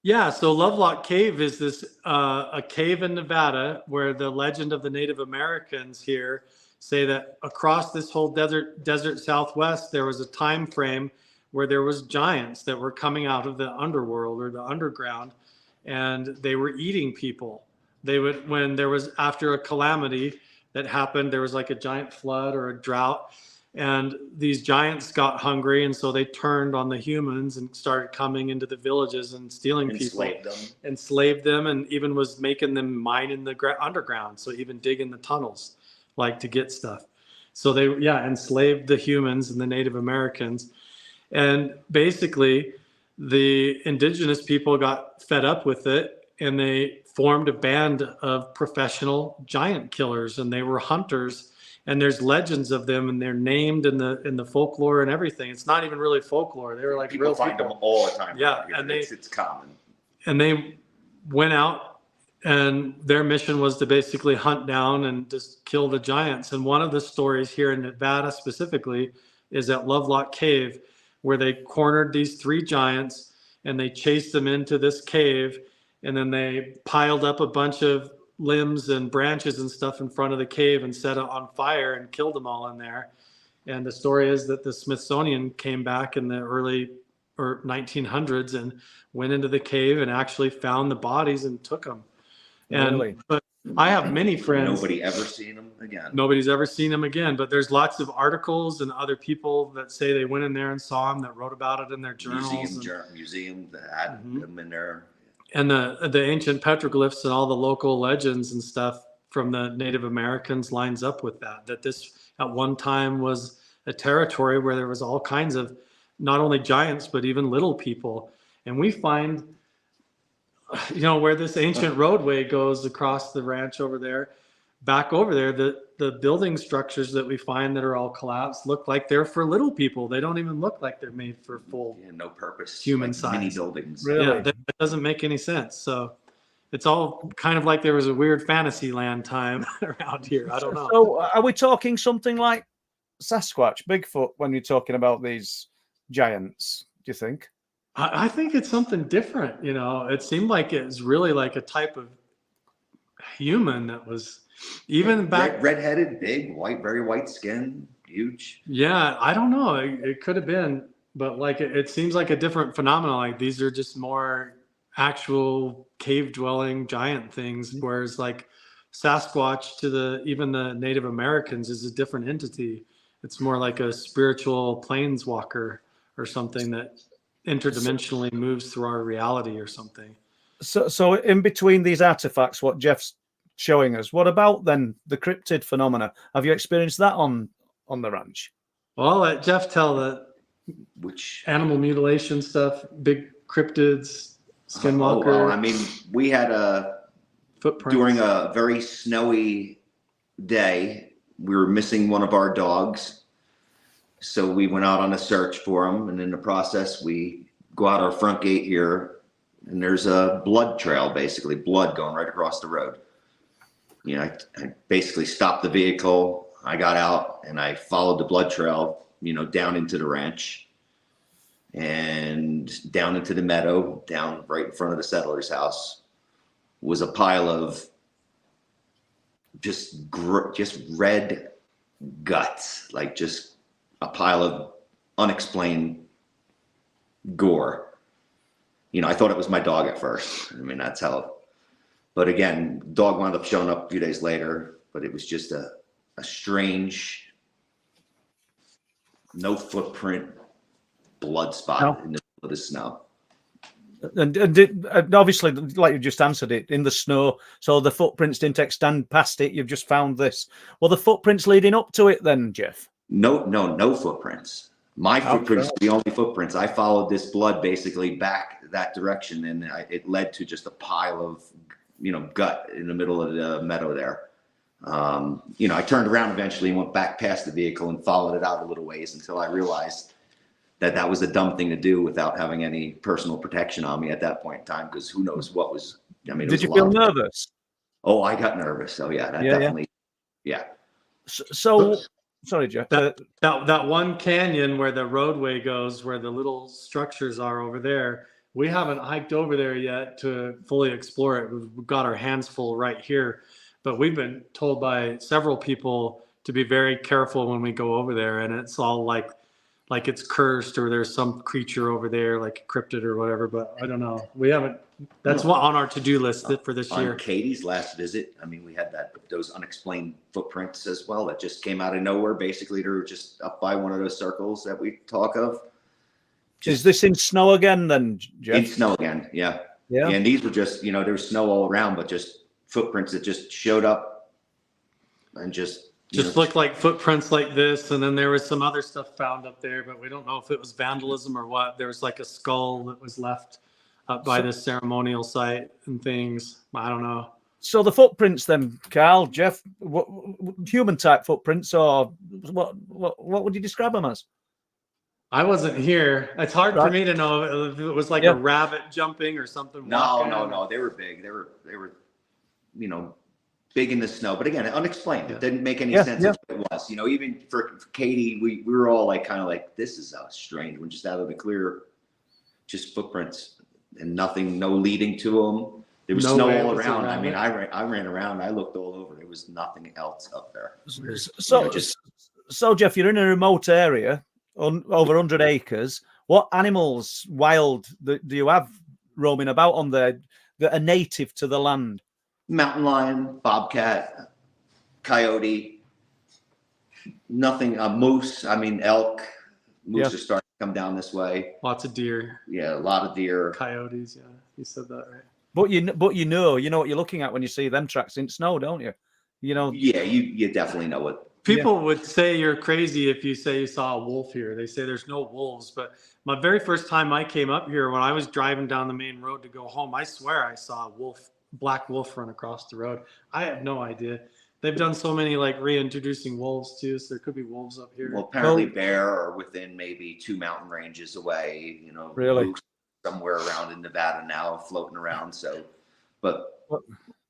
Yeah, so Lovelock Cave is this a cave in Nevada where the legend of the Native Americans here say that across this whole desert Southwest, there was a time frame where there was giants that were coming out of the underworld or the underground, and they were eating people. They would, when there was, after a calamity that happened, there was like a giant flood or a drought, and these giants got hungry, and so they turned on the humans and started coming into the villages and stealing people, enslaved them, and even was making them mine in the underground. So even digging the tunnels, like to get stuff. So they, enslaved the humans and the Native Americans. And basically the indigenous people got fed up with it, and they formed a band of professional giant killers, and they were hunters. And there's legends of them, and they're named in the folklore and everything. It's not even really folklore. They were like people real find people. them all the time. Yeah, and it's common. And they went out, and their mission was to basically hunt down and just kill the giants. And one of the stories here in Nevada specifically is at Lovelock Cave, where they cornered these 3 giants and they chased them into this cave, and then they piled up a bunch of limbs and branches and stuff in front of the cave and set it on fire and killed them all in there. And the story is that the Smithsonian came back in the early or 1900s and went into the cave and actually found the bodies and took them. And Really? But I have many friends. Nobody ever seen them again. Nobody's ever seen them again. But there's lots of articles and other people that say they went in there and saw them, that wrote about it in their journals. Museum that had them in there. And the ancient petroglyphs and all the local legends and stuff from the Native Americans lines up with that. That this at one time was a territory where there was all kinds of not only giants but even little people. And we find, where this ancient roadway goes across the ranch over there, back over there, the building structures that we find that are all collapsed look like they're for little people. They don't even look like they're made for full no purpose human like mini size buildings. Really? Yeah, that doesn't make any sense. So it's all kind of like there was a weird fantasy land time around here. I don't know. So are we talking something like Sasquatch, Bigfoot, when you're talking about these giants, do you think? I think it's something different. It seemed like it was really like a type of human that was even back redheaded, big, white, very white skin, huge. Yeah, I don't know. It could have been, but like it seems like a different phenomenon. Like these are just more actual cave dwelling giant things, whereas like Sasquatch to even the Native Americans is a different entity. It's more like a spiritual planeswalker or something that interdimensionally moves through our reality or something. So in between these artifacts, what Jeff's showing us, what about then the cryptid phenomena? Have you experienced that on the ranch? Well, I'll let Jeff tell the which animal mutilation stuff, big cryptids, skinwalker. I mean, we had footprints during a very snowy day. We were missing one of our dogs, so we went out on a search for him. And in the process, we go out our front gate here, and there's a blood trail, basically blood going right across the road. I basically stopped the vehicle. I got out and I followed the blood trail, down into the ranch and down into the meadow, down right in front of the settler's house was a pile of just red guts, like just a pile of unexplained gore. I thought it was my dog at first. I mean, that's how. But again, dog wound up showing up a few days later, but it was just a strange, no footprint blood spot in the middle of the snow. And obviously, like you just answered it, in the snow, so the footprints didn't extend past it. You've just found this. Well, the footprints leading up to it then, Jeff? No footprints. My footprints are the only footprints. I followed this blood basically back that direction, and it led to just a pile of gut in the middle of the meadow there. I turned around eventually and went back past the vehicle and followed it out a little ways until I realized that was a dumb thing to do without having any personal protection on me at that point in time, because who knows what was. I mean, did you feel nervous? Oh, I got nervous. Oh yeah, definitely. Yeah. So sorry, Jeff. That one canyon where the roadway goes, where the little structures are over there. We haven't hiked over there yet to fully explore it. We've got our hands full right here, but we've been told by several people to be very careful when we go over there. And it's all like it's cursed, or there's some creature over there, like a cryptid or whatever. But I don't know. We haven't. That's what on our to-do list for this year. On Katie's last visit, I mean, we had those unexplained footprints as well that just came out of nowhere. Basically, they were just up by one of those circles that we talk of. Is this in snow again then, Jeff? In snow again, yeah. And these were just, there was snow all around, but just footprints that just showed up and just looked like footprints like this. And then there was some other stuff found up there, but we don't know if it was vandalism or what. There was like a skull that was left up by this ceremonial site and things. I don't know. So the footprints then, Carl, Jeff, what human type footprints, or what would you describe them as? I wasn't here. It's hard for me to know if it was like a rabbit jumping or something. No. They were big. They were, big in the snow. But again, unexplained. It didn't make any sense of what it was. Even for Katie, we were all kind of like, this is strange. We're just out of the clear, just footprints and nothing, no leading to them. There was snow all around. I mean, I ran around. I looked all over. There was nothing else up there. So Jeff, you're in a remote area. Over 100 acres. What animals, wild, do you have roaming about on there that are native to the land? Mountain lion, bobcat, coyote, nothing. Moose. I mean, elk. Moose are starting to come down this way. Lots of deer. Yeah, a lot of deer. Coyotes. Yeah, you said that right. But you know what you're looking at when you see them tracks in snow, don't you? Yeah, you definitely know People would say you're crazy if you say you saw a wolf here. They say there's no wolves. But my very first time I came up here, when I was driving down the main road to go home, I swear I saw a black wolf run across the road. I have no idea. They've done so many like reintroducing wolves too, so there could be wolves up here. Well, apparently bear are within maybe 2 mountain ranges away. You know, Really? moose somewhere around in Nevada now, floating around. So, but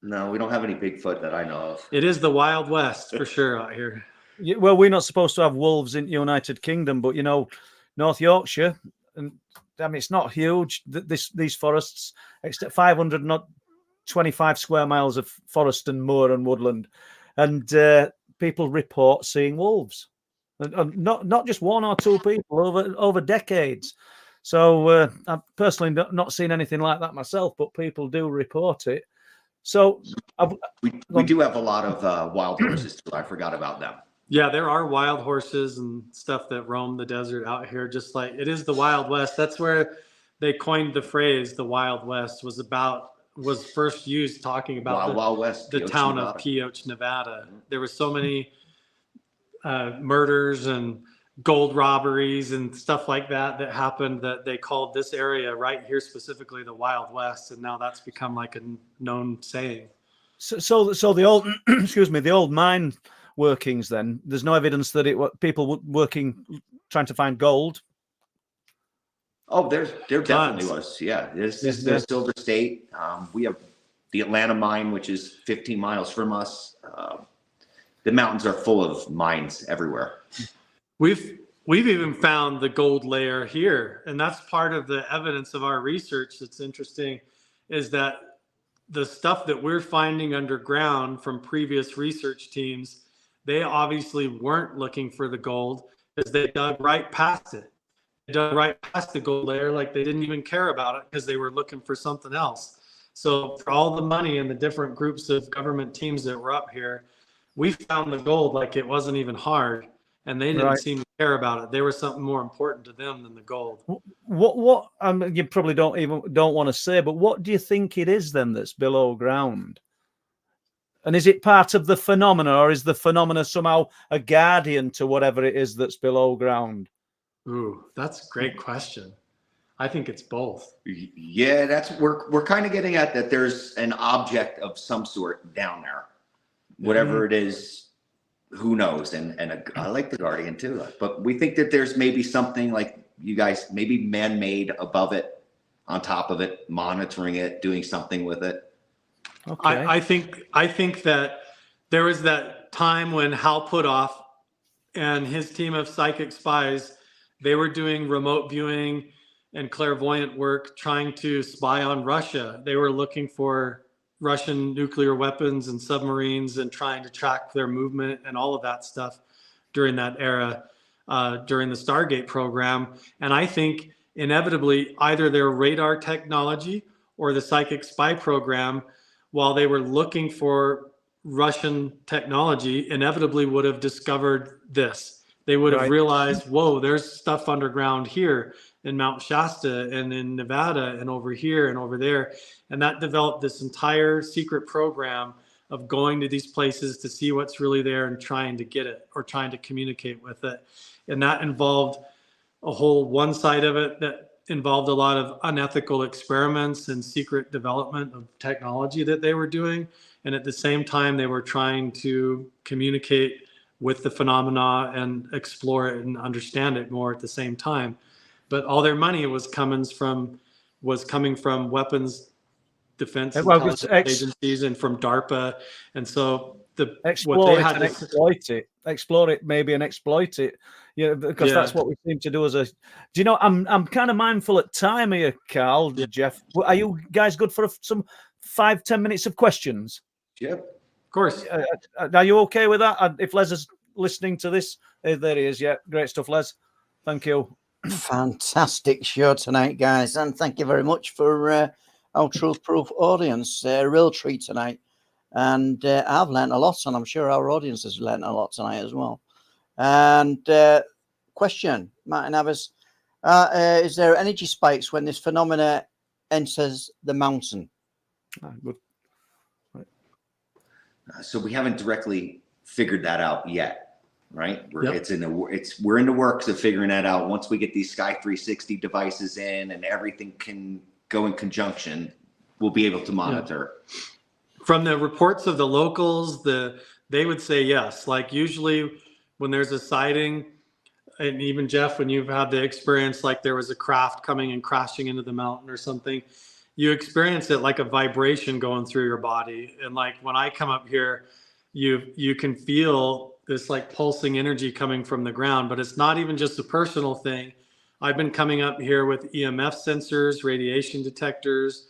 no, we don't have any Bigfoot that I know of. It is the Wild West for sure out here. Yeah, well, we're not supposed to have wolves in the United Kingdom, but you know, North Yorkshire, and I mean, it's not huge. These forests, 525 square miles of forest and moor and woodland, and people report seeing wolves, and not just one or two people over decades. So I've personally not seen anything like that myself, but people do report it. So we do have a lot of wild horses too. I forgot about them. Yeah, there are wild horses and stuff that roam the desert out here, just like it is the Wild West. That's where they coined the phrase "the Wild West" was first used talking about Wild West, the town of Pioche, Nevada. There were so many murders and gold robberies and stuff like that happened that they called this area right here specifically the Wild West, and now that's become like a known saying. So the old the old mine workings, then there's no evidence that people working trying to find gold. Oh, there definitely was. Yeah, this is the Silver State. We have the Atlanta mine, which is 15 miles from us. The mountains are full of mines everywhere. We've even found the gold layer here, and that's part of the evidence of our research that's interesting, is that the stuff that we're finding underground from previous research teams, they obviously weren't looking for the gold because they dug right past it. They dug right past the gold layer like they didn't even care about it because they were looking for something else. So for all the money and the different groups of government teams that were up here, we found the gold like it wasn't even hard, and they didn't seem to care about it. There was something more important to them than the gold. What you probably don't want to say, but what do you think it is then that's below ground? And is it part of the phenomena, or is the phenomena somehow a guardian to whatever it is that's below ground? Ooh, that's a great question. I think it's both. Yeah, we're kind of getting at that. There's an object of some sort down there, whatever it is. Who knows? And I like the Guardian too, but we think that there's maybe something like you guys, maybe man-made above it, on top of it, monitoring it, doing something with it. Okay. I think that there was that time when Hal Putoff and his team of psychic spies, they were doing remote viewing and clairvoyant work trying to spy on Russia. They were looking for Russian nuclear weapons and submarines and trying to track their movement and all of that stuff during that era, during the Stargate program. And I think inevitably either their radar technology or the psychic spy program, while they were looking for Russian technology, inevitably would have discovered this. They would have realized, whoa, there's stuff underground here in Mount Shasta and in Nevada and over here and over there. And that developed this entire secret program of going to these places to see what's really there and trying to get it or trying to communicate with it. And that involved one side of it that involved a lot of unethical experiments and secret development of technology that they were doing. And at the same time, they were trying to communicate with the phenomena and explore it and understand it more at the same time. But all their money was coming from weapons defense intelligence agencies and from DARPA. And so explore it maybe and exploit it. Yeah, because that's what we seem to do do you know, I'm kind of mindful at time here, Carl, Jeff. Are you guys good for some 5-10 minutes of questions? Yep. Of course. Are you okay with that? If Les is listening to this, there he is. Yeah, great stuff, Les. Thank you. Fantastic show tonight, guys, and thank you very much for our Truth Proof audience. A real treat tonight, and I've learned a lot, and I'm sure our audience has learned a lot tonight as well. And question, Martin Abbas, is there energy spikes when this phenomena enters the mountain? Good. So we haven't directly figured that out yet. right? Yep. We're in the works of figuring that out. Once we get these Sky 360 devices in and everything can go in conjunction, we'll be able to monitor. From the reports of the locals, they would say yes. Like usually when there's a sighting, and even Jeff, when you've had the experience, like there was a craft coming and crashing into the mountain or something, you experience it like a vibration going through your body. And like when I come up here, you can feel this like pulsing energy coming from the ground, but it's not even just a personal thing. I've been coming up here with EMF sensors, radiation detectors,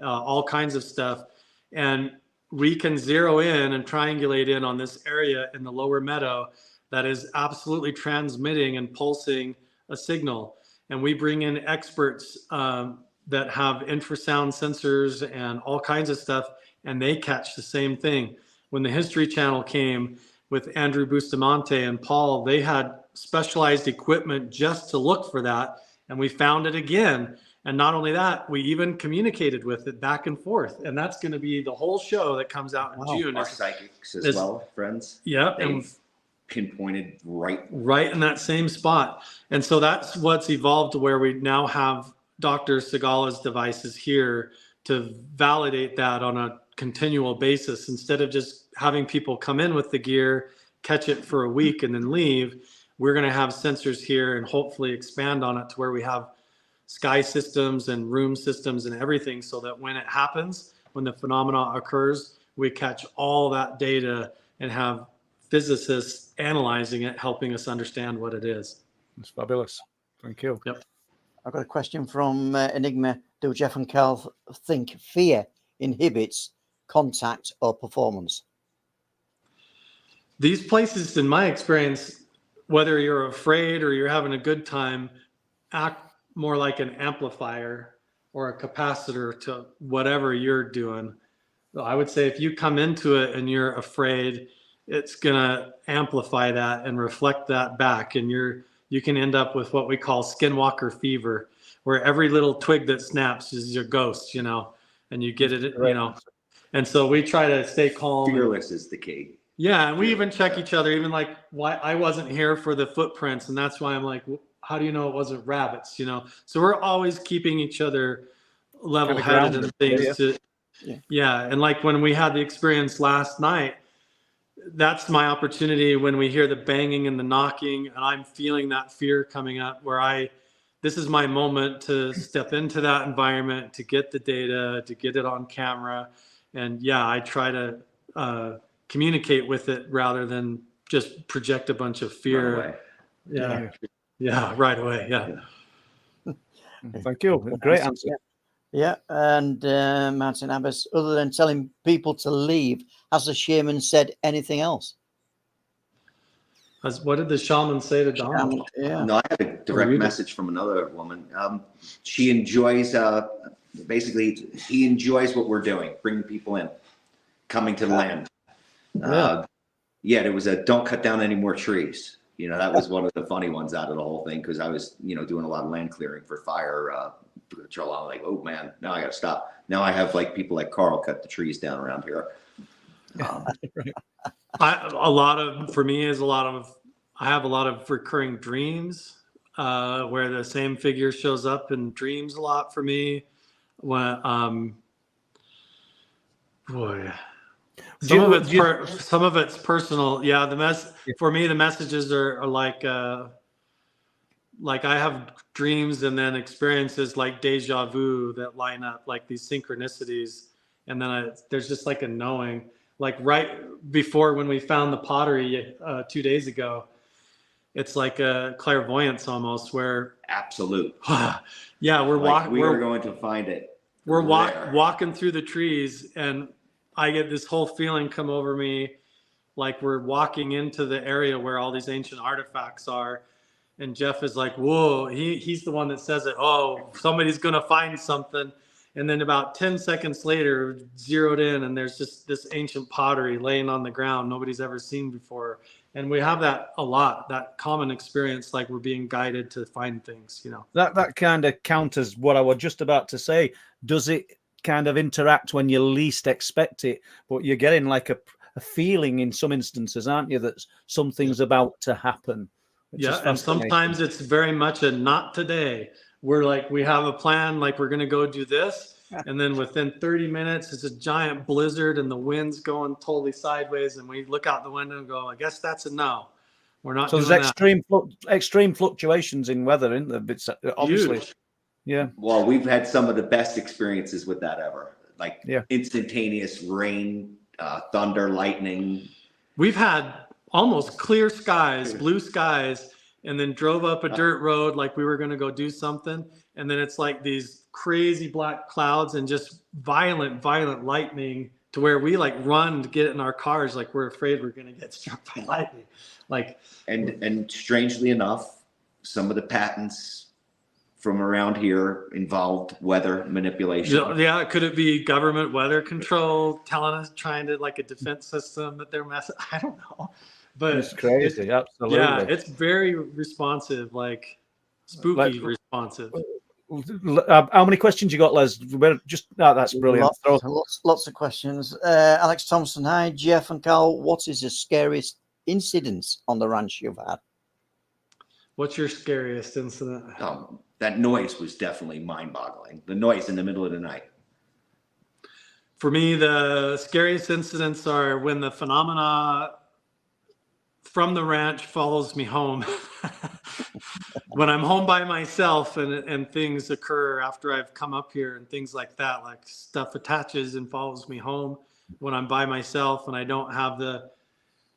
all kinds of stuff. And we can zero in and triangulate in on this area in the lower meadow that is absolutely transmitting and pulsing a signal. And we bring in experts that have infrasound sensors and all kinds of stuff, and they catch the same thing. When the History Channel came with Andrew Bustamante and Paul, they had specialized equipment just to look for that, and we found it again. And not only that, we even communicated with it back and forth. And that's going to be the whole show that comes out in June. Our psychics as well, friends. Yeah. They've pinpointed right in that same spot. And so that's what's evolved to where we now have Dr. Segala's devices here to validate that on a continual basis. Instead of just having people come in with the gear, catch it for a week and then leave, we're going to have sensors here and hopefully expand on it to where we have sky systems and room systems and everything, so that when it happens, when the phenomena occurs, we catch all that data and have physicists analyzing it, helping us understand what it is. That's fabulous. Thank you. Yep. I've got a question from Enigma. Do Jeff and Carl think fear inhibits contact or performance? These places, in my experience, whether you're afraid or you're having a good time, act more like an amplifier or a capacitor to whatever you're doing. So I would say if you come into it and you're afraid, it's gonna amplify that and reflect that back, and you can end up with what we call skinwalker fever, where every little twig that snaps is your ghost, you know, and you get it, you know. And so we try to stay calm. Fearless is the key. Yeah, and we even check each other, even like why I wasn't here for the footprints, and that's why I'm like, how do you know it wasn't rabbits, you know? So we're always keeping each other level-headed and things. Yeah, and like when we had the experience last night, that's my opportunity when we hear the banging and the knocking, and I'm feeling that fear coming up, where this is my moment to step into that environment, to get the data, to get it on camera, and yeah, I try to communicate with it rather than just project a bunch of fear. Yeah, right away. Yeah. Thank you. Great answer. Yeah, and Martin Abbas, other than telling people to leave, has the shaman said anything else? What did the shaman say to Donald? No, I had a direct message from another woman. She enjoys, basically, he enjoys what we're doing, bringing people in, coming to the land. Yeah, there was a don't cut down any more trees. You know, that was one of the funny ones out of the whole thing, because I was, doing a lot of land clearing for fire patrol. I'm like, oh man, now I got to stop. Now I have like people like Carl cut the trees down around here. For me is I have a lot of recurring dreams where the same figure shows up in dreams a lot for me. When some of it's personal. Yeah, for me the messages are like I have dreams and then experiences like deja vu that line up, like these synchronicities, and then there's just like a knowing. Like right before when we found the pottery 2 days ago, it's like a clairvoyance almost, where absolute. Yeah, we're walking. We're going to find it. We're walking through the trees, and I get this whole feeling come over me, like we're walking into the area where all these ancient artifacts are. And Jeff is like, whoa, he's the one that says it. Oh, somebody's going to find something. And then about 10 seconds later, zeroed in, and there's just this ancient pottery laying on the ground nobody's ever seen before. And we have that a lot, that common experience, like we're being guided to find things, That kind of counters what I was just about to say. Does it kind of interact when you least expect it, but you're getting like a feeling in some instances, aren't you, that something's about to happen? Yeah, and sometimes it's very much a not today. We're like, we have a plan, like we're going to go do this. And then within 30 minutes, it's a giant blizzard and the wind's going totally sideways. And we look out the window and go, I guess that's a no. We're not doing that. So there's extreme fluctuations in weather, isn't there? It's obviously. Huge. Yeah. Well, we've had some of the best experiences with that ever. Like instantaneous rain, thunder, lightning. We've had almost clear skies, blue skies, and then drove up a dirt road like we were going to go do something. And then it's like these crazy black clouds and just violent lightning to where we like run to get in our cars. Like we're afraid we're going to get struck by lightning. Like, and strangely enough, some of the patents from around here involved weather manipulation. Yeah, could it be government weather control telling us, trying to like a defense system that they're messing? I don't know, but it's crazy. Absolutely. Yeah, it's very responsive, like spooky responsive. How many questions you got, Les? That's brilliant. Lots of questions. Alex Thompson, hi, Jeff and Carl. What is the scariest incidents on the ranch you've had? What's your scariest incident? That noise was definitely mind-boggling. The noise in the middle of the night. For me, the scariest incidents are when the phenomena from the ranch follows me home. When I'm home by myself and things occur after I've come up here and things like that, like stuff attaches and follows me home when I'm by myself and I don't have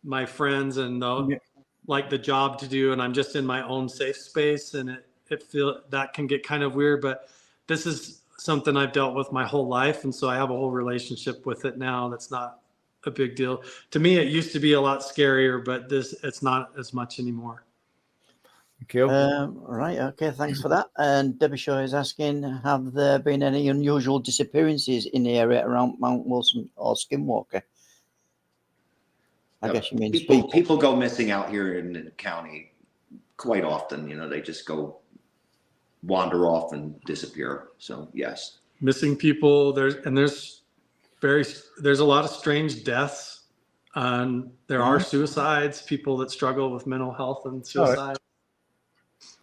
my friends and the job to do, and I'm just in my own safe space, and it feel that can get kind of weird, but this is something I've dealt with my whole life, and so I have a whole relationship with it now. That's not a big deal to me. It used to be a lot scarier, but it's not as much anymore. Okay. Right. Okay. Thanks for that. And Debbie Shaw is asking, have there been any unusual disappearances in the area around Mount Wilson or Skinwalker? I guess you mean people go missing out here in the county quite often. You know, they just go wander off and disappear. So yes, missing people. There's a lot of strange deaths. There are suicides. People that struggle with mental health and suicide.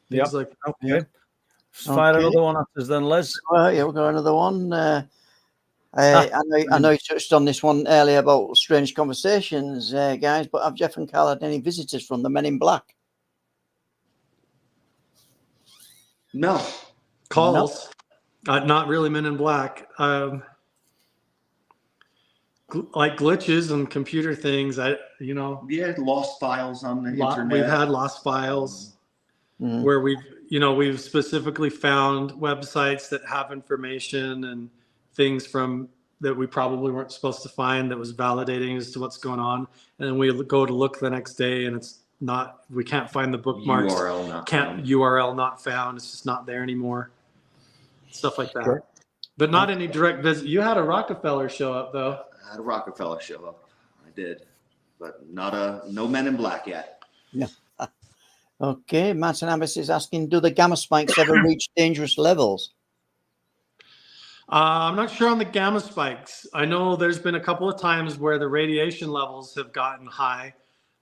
Yeah. Like okay. Fire another one after then, Les. Yeah, we'll go another one. I know you touched on this one earlier about strange conversations, guys, but have Jeff and Carl had any visitors from the Men in Black? No. Calls. Not really Men in Black. Like glitches and computer things. Yeah, lost files on the internet. We've had lost files where we've specifically found websites that have information and things from that we probably weren't supposed to find that was validating as to what's going on, and then we go to look the next day and it's not, we can't find the bookmarks. URL not found. It's just not there anymore. Stuff like that. Sure. But not any direct visit. You had a Rockefeller show up though. I had a Rockefeller show up. I did, but no Men in Black yet. Yeah. Okay, Martin Abbas is asking, do the gamma spikes ever reach dangerous levels? I'm not sure on the gamma spikes. I know there's been a couple of times where the radiation levels have gotten high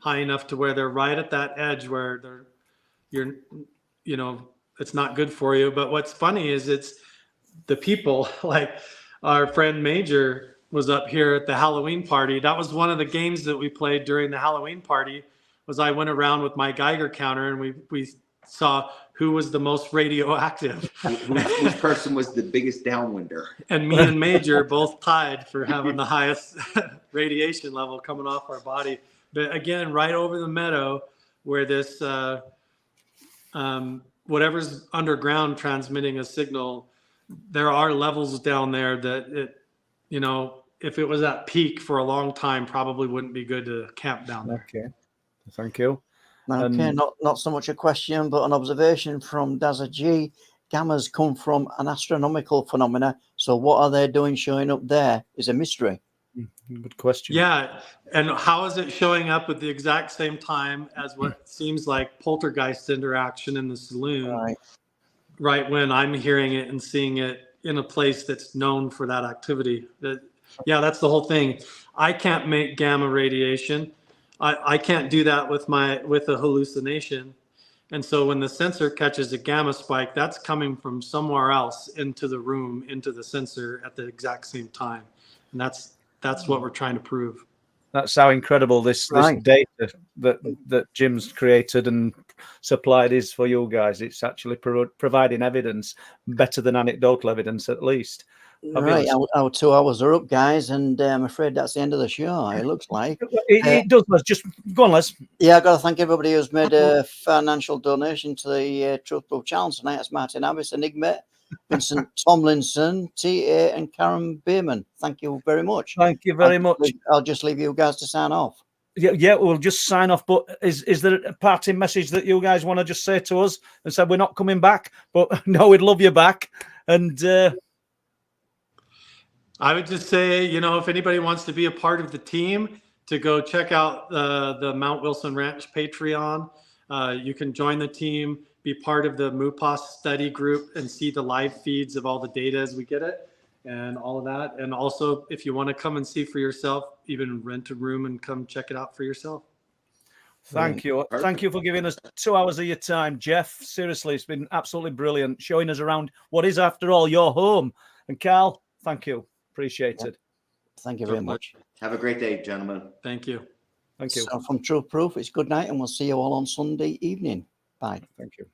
enough to where they're right at that edge where it's not good for you. But what's funny is it's the people, like our friend Major was up here at the Halloween party. That was one of the games that we played during the Halloween party. Was I went around with my Geiger counter and we saw who was the most radioactive. Which person was the biggest downwinder. And me and Major both tied for having the highest radiation level coming off our body. But again, right over the meadow where this whatever's underground transmitting a signal, there are levels down there that if it was at peak for a long time, probably wouldn't be good to camp down there. Okay. Thank you. Okay, not so much a question, but an observation from Dazza G. Gammas come from an astronomical phenomena, so what are they doing showing up there is a mystery. Good question. Yeah, and how is it showing up at the exact same time as what seems like poltergeist interaction in the saloon? Right when I'm hearing it and seeing it in a place that's known for that activity. That Yeah, that's the whole thing. I can't make gamma radiation. I can't do that with a hallucination. And so when the sensor catches a gamma spike, that's coming from somewhere else into the room, into the sensor at the exact same time. And that's what we're trying to prove. That's how incredible this data that Jim's created and supplied is for you guys. It's actually providing evidence better than anecdotal evidence, at least. Right, our 2 hours are up, guys, and I'm afraid that's the end of the show. It looks like it does. Les, just go on, Les. Yeah, I've got to thank everybody who's made a financial donation to the Truth Proof channel tonight. That's Martin Abbas, Enigma, Vincent Tomlinson, T.A. and Karen Bierman. Thank you very much. Thank you very much. I'll just leave you guys to sign off. Yeah, we'll just sign off. But is there a parting message that you guys want to just say to us and say we're not coming back, but no, we'd love you back? And I would just say, if anybody wants to be a part of the team, to go check out the Mount Wilson Ranch Patreon. You can join the team, be part of the MUPOS study group, and see the live feeds of all the data as we get it and all of that. And also, if you want to come and see for yourself, even rent a room and come check it out for yourself. Thank you. Perfect. Thank you for giving us 2 hours of your time, Jeff. Seriously, it's been absolutely brilliant showing us around what is, after all, your home. And Carl, thank you. Appreciated. Thank you very much. Have a great day, gentlemen. Thank you. Thank you. So from Truth Proof, it's good night, and we'll see you all on Sunday evening. Bye. Thank you.